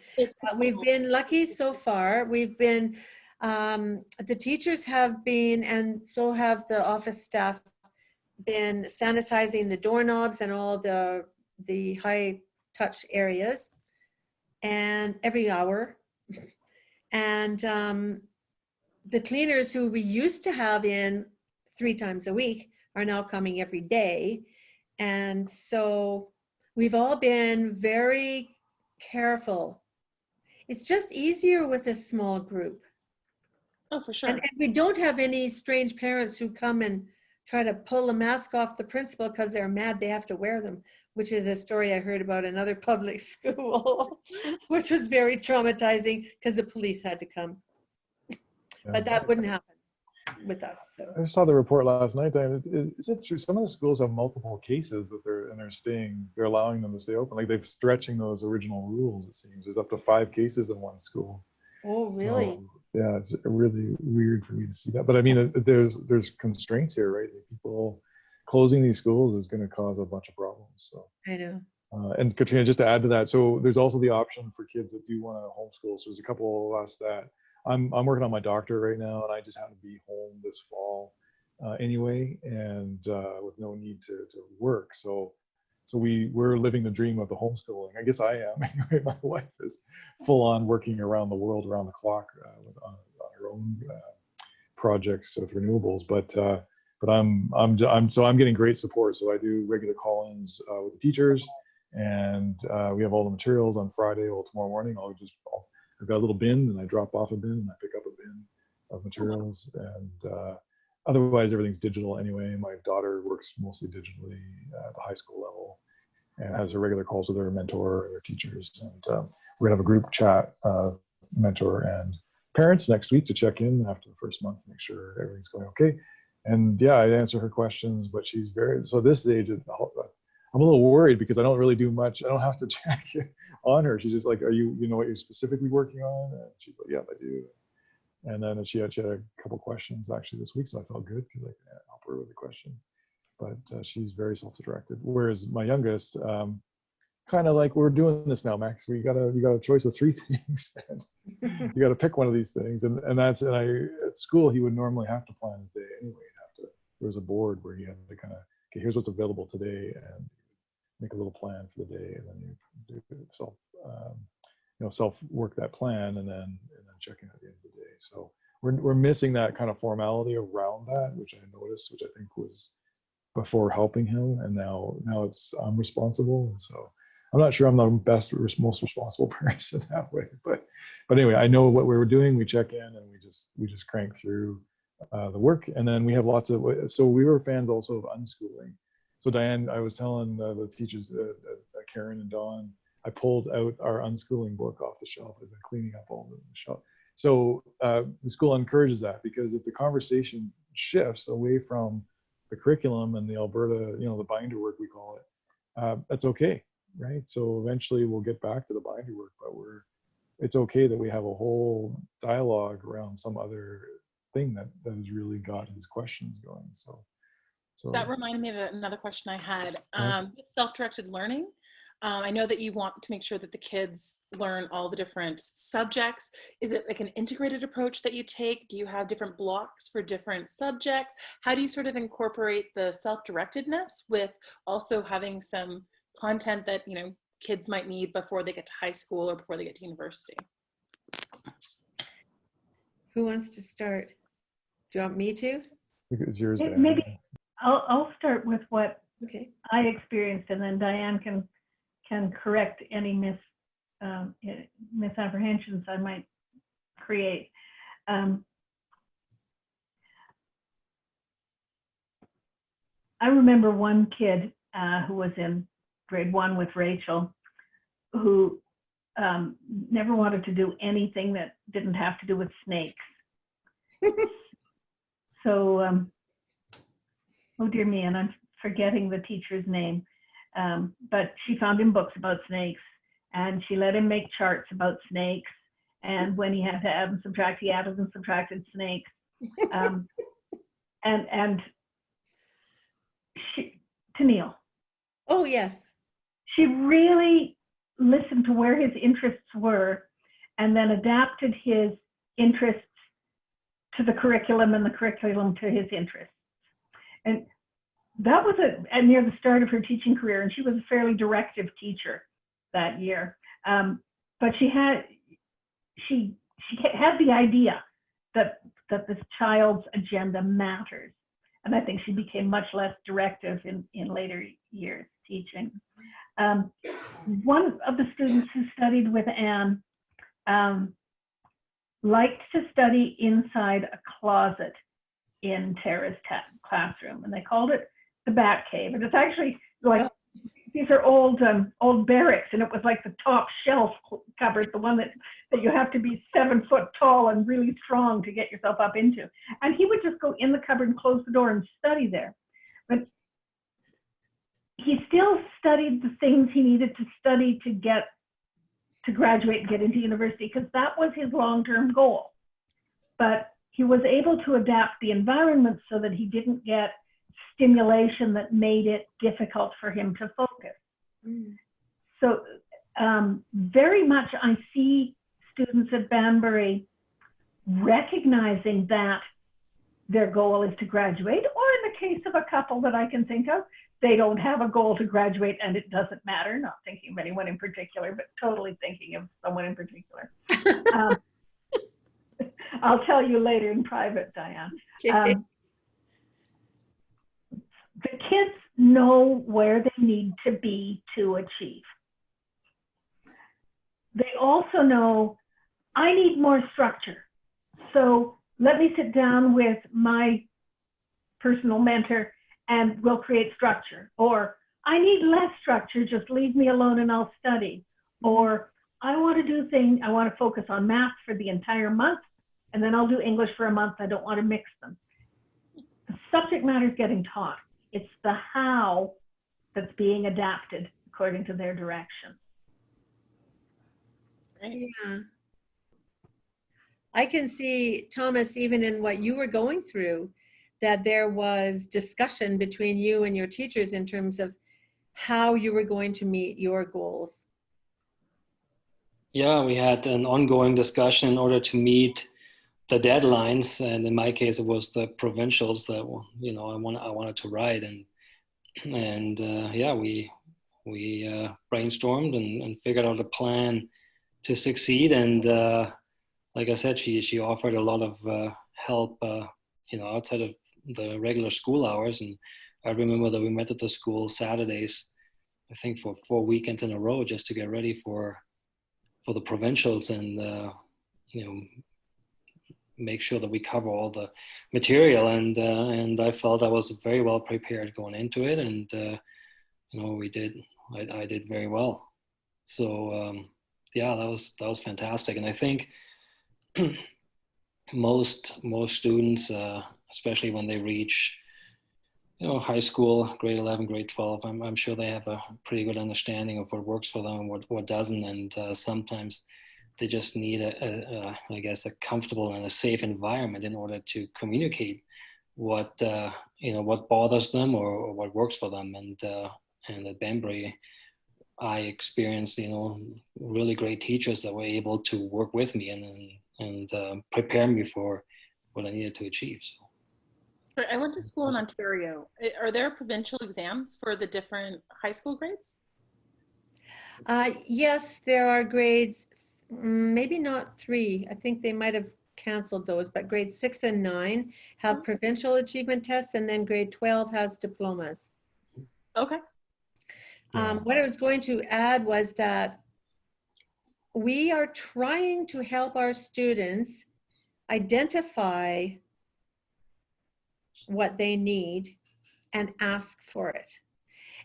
We've been lucky so far. We've been, the teachers have been, and so have the office staff, been sanitizing the doorknobs and all the the high touch areas and every hour. And the cleaners who we used to have in 3 times a week are now coming every day. And so we've all been very careful. It's just easier with a small group. Oh, for sure. And we don't have any strange parents who come and try to pull the mask off the principal because they're mad they have to wear them, which is a story I heard about another public school, which was very traumatizing because the police had to come. But that wouldn't happen with us. So. I saw the report last night. Is it true? Some of the schools have multiple cases that they're allowing them to stay open. Like they're stretching those original rules, it seems. There's up to 5 cases in one school. Oh, really? So, yeah, it's really weird for me to see that. But I mean, there's constraints here, right? Like people closing these schools is going to cause a bunch of problems. So I know. And Katrina, just to add to that, so there's also the option for kids that do want to homeschool. So there's a couple of us that I'm working on my doctorate right now, and I just have to be home this fall anyway, and with no need to work. So we're living the dream of the homeschooling. I guess I am anyway. My wife is full on working around the world, around the clock on her own projects with renewables. But I'm getting great support. So I do regular call-ins with the teachers, and we have all the materials on Friday. Well, tomorrow morning I've got a little bin, and I drop off a bin, and I pick up a bin of materials, and otherwise everything's digital anyway. My daughter works mostly digitally at the high school level and has her regular calls with her mentor and her teachers. And we're gonna have a group chat, mentor and parents next week to check in after the first month, make sure everything's going okay. And yeah, I answer her questions, but she's so this age, I'm a little worried because I don't really do much. I don't have to check on her. She's just like, you know what you're specifically working on? And she's like, yeah, I do. And then she had a couple questions actually this week, so I felt good because I could help her with a question. But she's very self-directed. Whereas my youngest, kind of like, we're doing this now, Max. You got a choice of 3 things, and you got to pick one of these things. And at school he would normally have to plan his day anyway. There was a board where he had to kind of, okay, here's what's available today, and make a little plan for the day, and then you do self work that plan, and then check in at the end of the day. So we're missing that kind of formality around that, which I noticed, which I think was before helping him, and now I'm responsible. So I'm not sure I'm the best or most responsible person that way, but anyway, I know what we were doing. We check in, and we just crank through the work, and then we have lots of. So we were fans also of unschooling. So Diane, I was telling the teachers, Karen and Dawn, I pulled out our unschooling book off the shelf. I've been cleaning up all the shelf. So the school encourages that, because if the conversation shifts away from the curriculum and the Alberta, the binder work we call it, that's okay, right? So eventually we'll get back to the binder work, but it's okay that we have a whole dialogue around some other thing that has really got his questions going. So that reminded me of another question I had. Right. Self-directed learning. I know that you want to make sure that the kids learn all the different subjects. Is it like an integrated approach that you take? Do you have different blocks for different subjects? How do you sort of incorporate the self-directedness with also having some content that, kids might need before they get to high school or before they get to university? Who wants to start? Do you want me to? It's yours, Diane. Maybe I'll start with what Okay. I experienced, and then Diane can correct any misapprehensions I might create. I remember one kid who was in grade 1 with Rachel, who never wanted to do anything that didn't have to do with snakes. So, oh dear me, and I'm forgetting the teacher's name, but she found him books about snakes, and she let him make charts about snakes, and when he had to add and subtract, he added and subtracted snakes. And Tennille. Oh, yes. She really listened to where his interests were, and then adapted his interests to the curriculum and the curriculum to his interests. And that was near the start of her teaching career, and she was a fairly directive teacher that year. But she had the idea that this child's agenda matters. And I think she became much less directive in later years teaching. One of the students who studied with Anne liked to study inside a closet in Tara's classroom, and they called it the Bat Cave. And it's actually like, these are old barracks, and it was like the top shelf cupboard, the one that you have to be 7 foot tall and really strong to get yourself up into. And he would just go in the cupboard and close the door and study there. But he still studied the things he needed to study to graduate and get into university, because that was his long-term goal. But he was able to adapt the environment so that he didn't get stimulation that made it difficult for him to focus. So very much I see students at Banbury recognizing that their goal is to graduate, or in the case of a couple that I can think of, they don't have a goal to graduate and it doesn't matter, not thinking of anyone in particular, but totally thinking of someone in particular. I'll tell you later in private, Diane. The kids know where they need to be to achieve. They also know, I need more structure. So let me sit down with my personal mentor and we'll create structure. Or I need less structure, just leave me alone and I'll study. Or I want to focus on math for the entire month, and then I'll do English for a month. I don't want to mix them. The subject matter is getting taught. It's the how that's being adapted according to their direction. Yeah. I can see, Thomas, even in what you were going through, that there was discussion between you and your teachers in terms of how you were going to meet your goals. Yeah, we had an ongoing discussion in order to meet the deadlines, and in my case, it was the provincials that I wanted to write, and yeah, we brainstormed and figured out a plan to succeed. And like I said, she offered a lot of help, outside of the regular school hours. And I remember that we met at the school Saturdays, I think for 4 weekends in a row, just to get ready for the provincials, and make sure that we cover all the material. And I felt I was very well prepared going into it, and I did very well. So yeah, that was fantastic. And I think most students, especially when they reach high school, grade 11, grade 12, I'm sure they have a pretty good understanding of what works for them and what doesn't. And sometimes they just need a comfortable and a safe environment in order to communicate what bothers them or what works for them. And at Banbury, I experienced really great teachers that were able to work with me and prepare me for what I needed to achieve. So. I went to school in Ontario. Are there provincial exams for the different high school grades? Yes, there are grades, maybe not 3. I think they might have canceled those, but grades 6 and 9 have provincial achievement tests, and then grade 12 has diplomas. Okay. What I was going to add was that we are trying to help our students identify what they need and ask for it.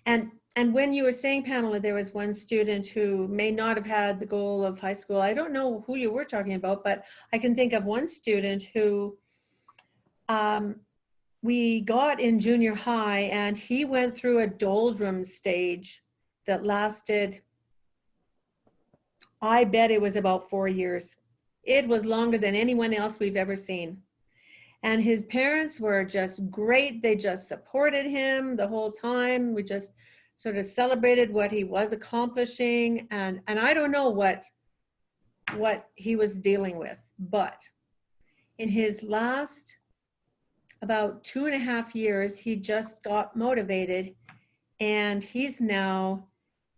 And when you were saying, Pamela, there was one student who may not have had the goal of high school. I don't know who you were talking about, but I can think of one student who we got in junior high, and he went through a doldrum stage that lasted, I bet it was about 4 years. It was longer than anyone else we've ever seen. And his parents were just great. They just supported him the whole time. We just sort of celebrated what he was accomplishing. And I don't know what he was dealing with, but in his last about 2.5 years, he just got motivated, and he's now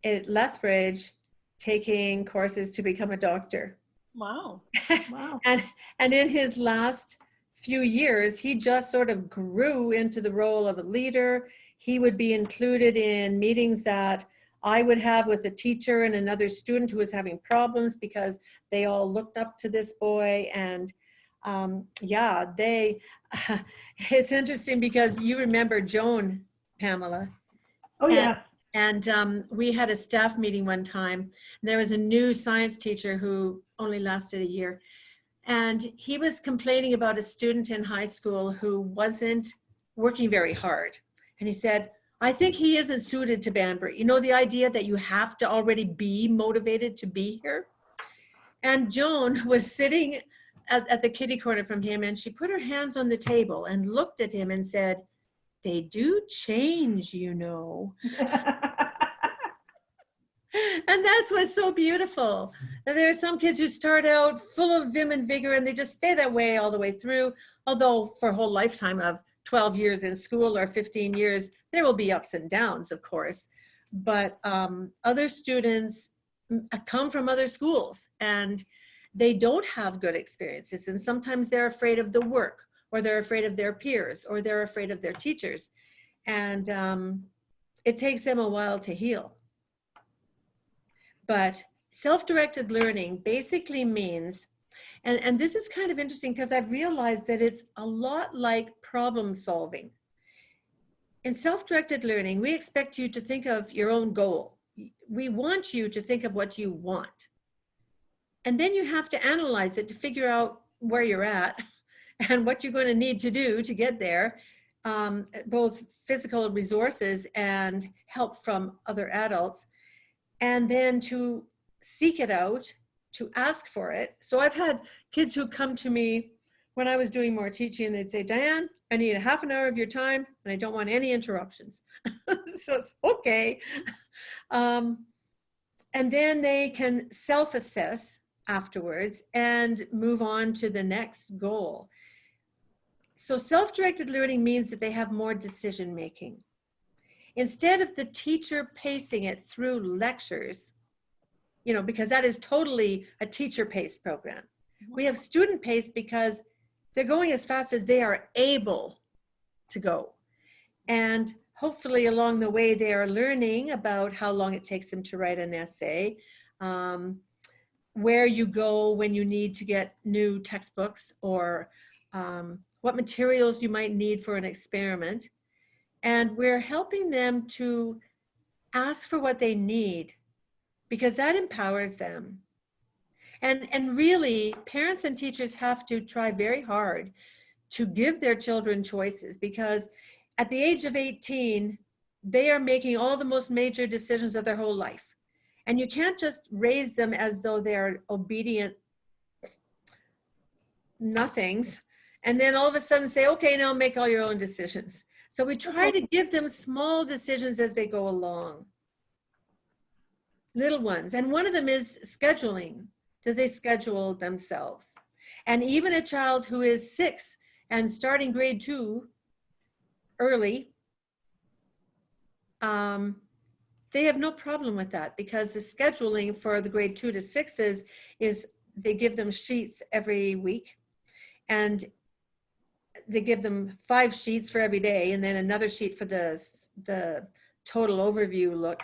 at Lethbridge taking courses to become a doctor. Wow. Wow. And in his last few years, he just sort of grew into the role of a leader. He would be included in meetings that I would have with a teacher and another student who was having problems because they all looked up to this boy. And yeah, it's interesting because you remember Joan, Pamela. Oh, yeah. And we had a staff meeting one time. There was a new science teacher who only lasted a year. And he was complaining about a student in high school who wasn't working very hard. And he said, I think he isn't suited to Banbury. You know, the idea that you have to already be motivated to be here. And Joan was sitting at the kitty corner from him, and she put her hands on the table and looked at him and said, they do change, you know. And that's what's so beautiful. There are some kids who start out full of vim and vigor, and they just stay that way all the way through. Although for a whole lifetime of 12 years in school or 15 years, there will be ups and downs, of course. But other students come from other schools, and they don't have good experiences. And sometimes they're afraid of the work, or they're afraid of their peers, or they're afraid of their teachers. And it takes them a while to heal. But self-directed learning basically means, and this is kind of interesting because I've realized that it's a lot like problem solving. In self-directed learning, we expect you to think of your own goal. We want you to think of what you want. And then you have to analyze it to figure out where you're at and what you're going to need to do to get there, both physical resources and help from other adults. And then to seek it out, to ask for it. So I've had kids who come to me when I was doing more teaching, and they'd say, Diane, I need a half an hour of your time, and I don't want any interruptions. So it's okay. And then they can self-assess afterwards and move on to the next goal. So self-directed learning means that they have more decision-making. Instead of the teacher pacing it through lectures, you know, because that is totally a teacher-paced program. We have student-paced because they're going as fast as they are able to go. And hopefully along the way, they are learning about how long it takes them to write an essay, where you go when you need to get new textbooks, or what materials you might need for an experiment. And we're helping them to ask for what they need, because that empowers them. And really, parents and teachers have to try very hard to give their children choices, because at the age of 18, they are making all the most major decisions of their whole life. And you can't just raise them as though they're obedient nothings, and then all of a sudden say, okay, now make all your own decisions. So we try to give them small decisions as they go along, little ones. And one of them is scheduling, that they schedule themselves. And even a child who is 6 and starting grade 2 early, they have no problem with that, because the scheduling for the grade 2 to 6s is they give them sheets every week, and they give them 5 sheets for every day, and then another sheet for the total overview look.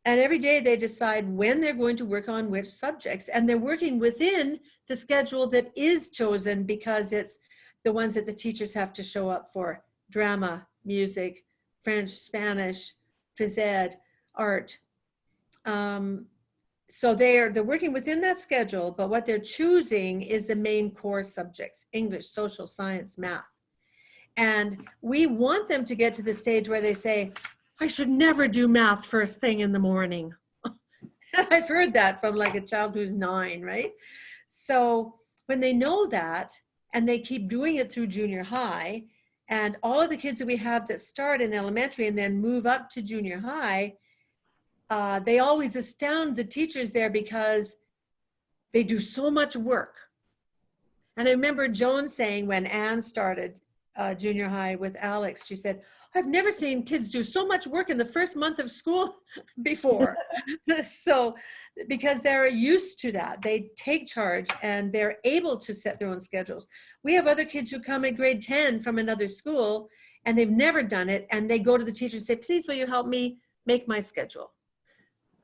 And every day they decide when they're going to work on which subjects, and they're working within the schedule that is chosen, because it's the ones that the teachers have to show up for: drama, music, French, Spanish, phys ed, art. So they're working within that schedule, but what they're choosing is the main core subjects: English, social science, math. And we want them to get to the stage where they say, I should never do math first thing in the morning. I've heard that from like a child who's 9, right? So when they know that, and they keep doing it through junior high, and all of the kids that we have that start in elementary and then move up to junior high, they always astound the teachers there because they do so much work. And I remember Joan saying when Anne started junior high with Alex. She said, I've never seen kids do so much work in the first month of school before. So, because they're used to that, they take charge and they're able to set their own schedules. We have other kids who come in grade 10 from another school and they've never done it. And they go to the teacher and say, please, will you help me make my schedule?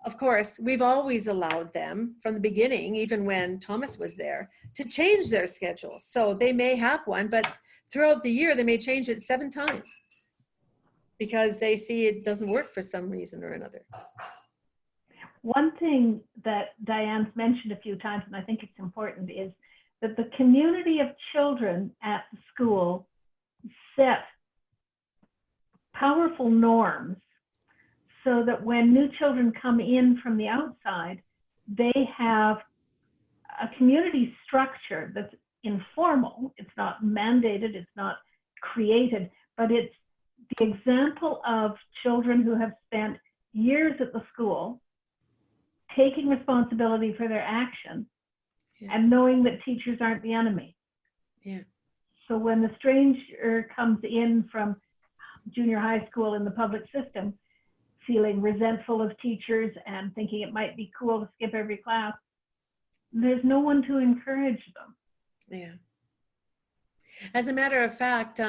Of course, we've always allowed them from the beginning, even when Thomas was there, to change their schedule. So they may have one, but throughout the year, they may change it 7 times because they see it doesn't work for some reason or another. One thing that Diane's mentioned a few times, and I think it's important, is that the community of children at the school set powerful norms so that when new children come in from the outside, they have a community structure that's informal. It's not mandated, it's not created, but it's the example of children who have spent years at the school taking responsibility for their actions and knowing that teachers aren't the enemy. Yeah. So when the stranger comes in from junior high school in the public system, feeling resentful of teachers and thinking it might be cool to skip every class, there's no one to encourage them. Yeah. As a matter of fact,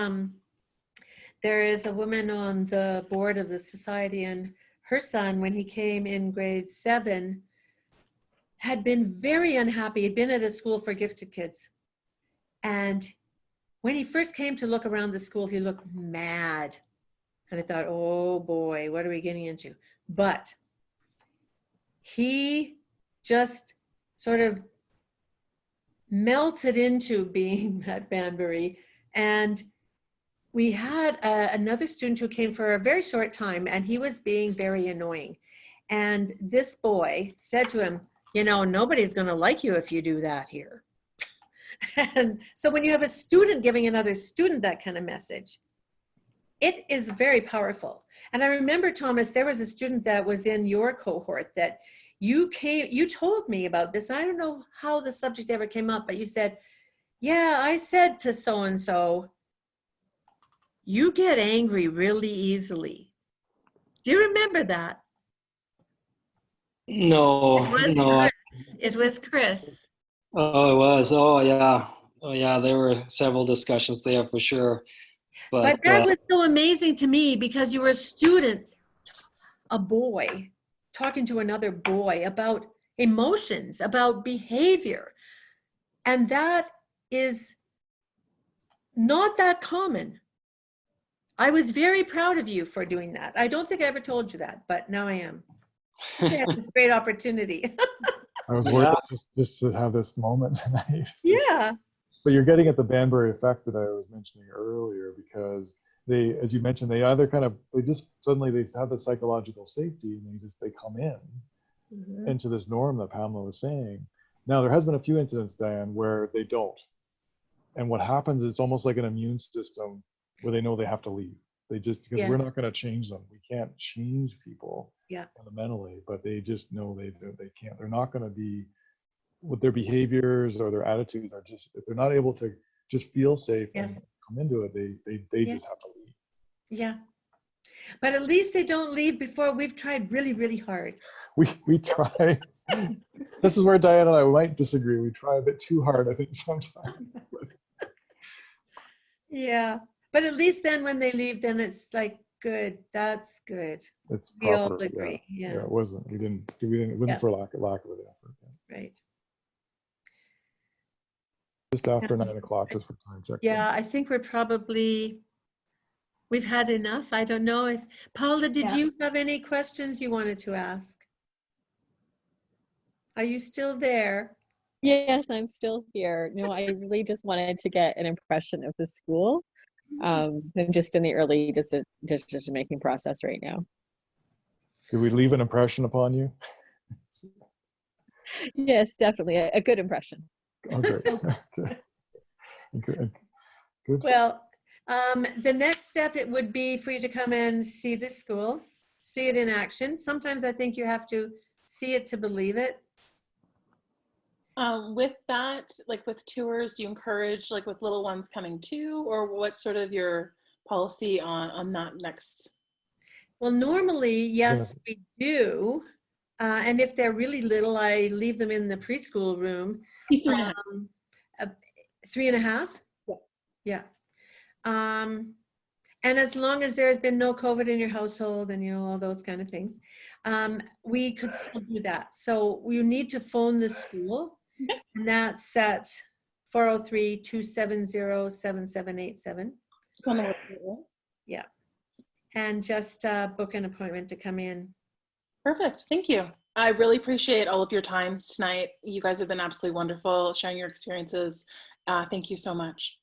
there is a woman on the board of the society, and her son, when he came in grade 7, had been very unhappy. He'd been at a school for gifted kids. And when he first came to look around the school, he looked mad. And I thought, oh boy, what are we getting into? But he just sort of melted into being at Banbury. And we had another student who came for a very short time, and he was being very annoying. And this boy said to him, you know, nobody's going to like you if you do that here. And so when you have a student giving another student that kind of message, it is very powerful. And I remember, Thomas, there was a student that was in your cohort that you told me about this. I don't know how the subject ever came up, but you said, yeah, I said to so-and-so, you get angry really easily. Do you remember that? No, no. It was Chris. Oh, it was. Oh, yeah. Oh, yeah. There were several discussions there for sure. But that was so amazing to me because you were a student, a boy, talking to another boy about emotions, about behavior. And that is not that common. I was very proud of you for doing that. I don't think I ever told you that, but now I am. Yeah, it's a great opportunity. I was worth it just to have this moment tonight. Yeah. But you're getting at the Banbury effect that I was mentioning earlier, because they, as you mentioned, they either they just suddenly they have the psychological safety and they come in into this norm that Pamela was saying. Now, there has been a few incidents, Diane, where they don't. And what happens is it's almost like an immune system where they know they have to leave. They just, because we're not going to change them. We can't change people fundamentally, but they just know they can't. They're not going to be, with their behaviors or their attitudes are just, if they're not able to just feel safe and come into it, they just have to leave. Yeah. But at least they don't leave before we've tried really, really hard. We try. This is where Diane and I might disagree. We try a bit too hard, I think, sometimes. Yeah. But at least then when they leave, then it's like, good. That's good. It's We all proper. agree. Yeah. It wasn't. It wasn't for lack of an effort. Right. Just after 9 o'clock, just for time check. Yeah, I think we've had enough. I don't know if, Paula, did you have any questions you wanted to ask? Are you still there? Yes, I'm still here. No, I really just wanted to get an impression of the school. I'm just in the early decision-making process right now. Did we leave an impression upon you? Yes, definitely. A good impression. Oh, great. Okay. Good. Well, the next step, it would be for you to come and see this school, see it in action. Sometimes I think you have to see it to believe it. With that, like with tours, do you encourage like with little ones coming too, or what's sort of your policy on that next? Well, normally, yes, we do. And if they're really little, I leave them in the preschool room. He's 3.5. 3.5? Yeah. Yeah. And as long as there's been no COVID in your household and, you know, all those kind of things, we could still do that. So you need to phone the school, Okay. and that's at 403-270-7787. It's on the website, right? Yeah. And just book an appointment to come in. Perfect. Thank you. I really appreciate all of your time tonight. You guys have been absolutely wonderful sharing your experiences. Thank you so much.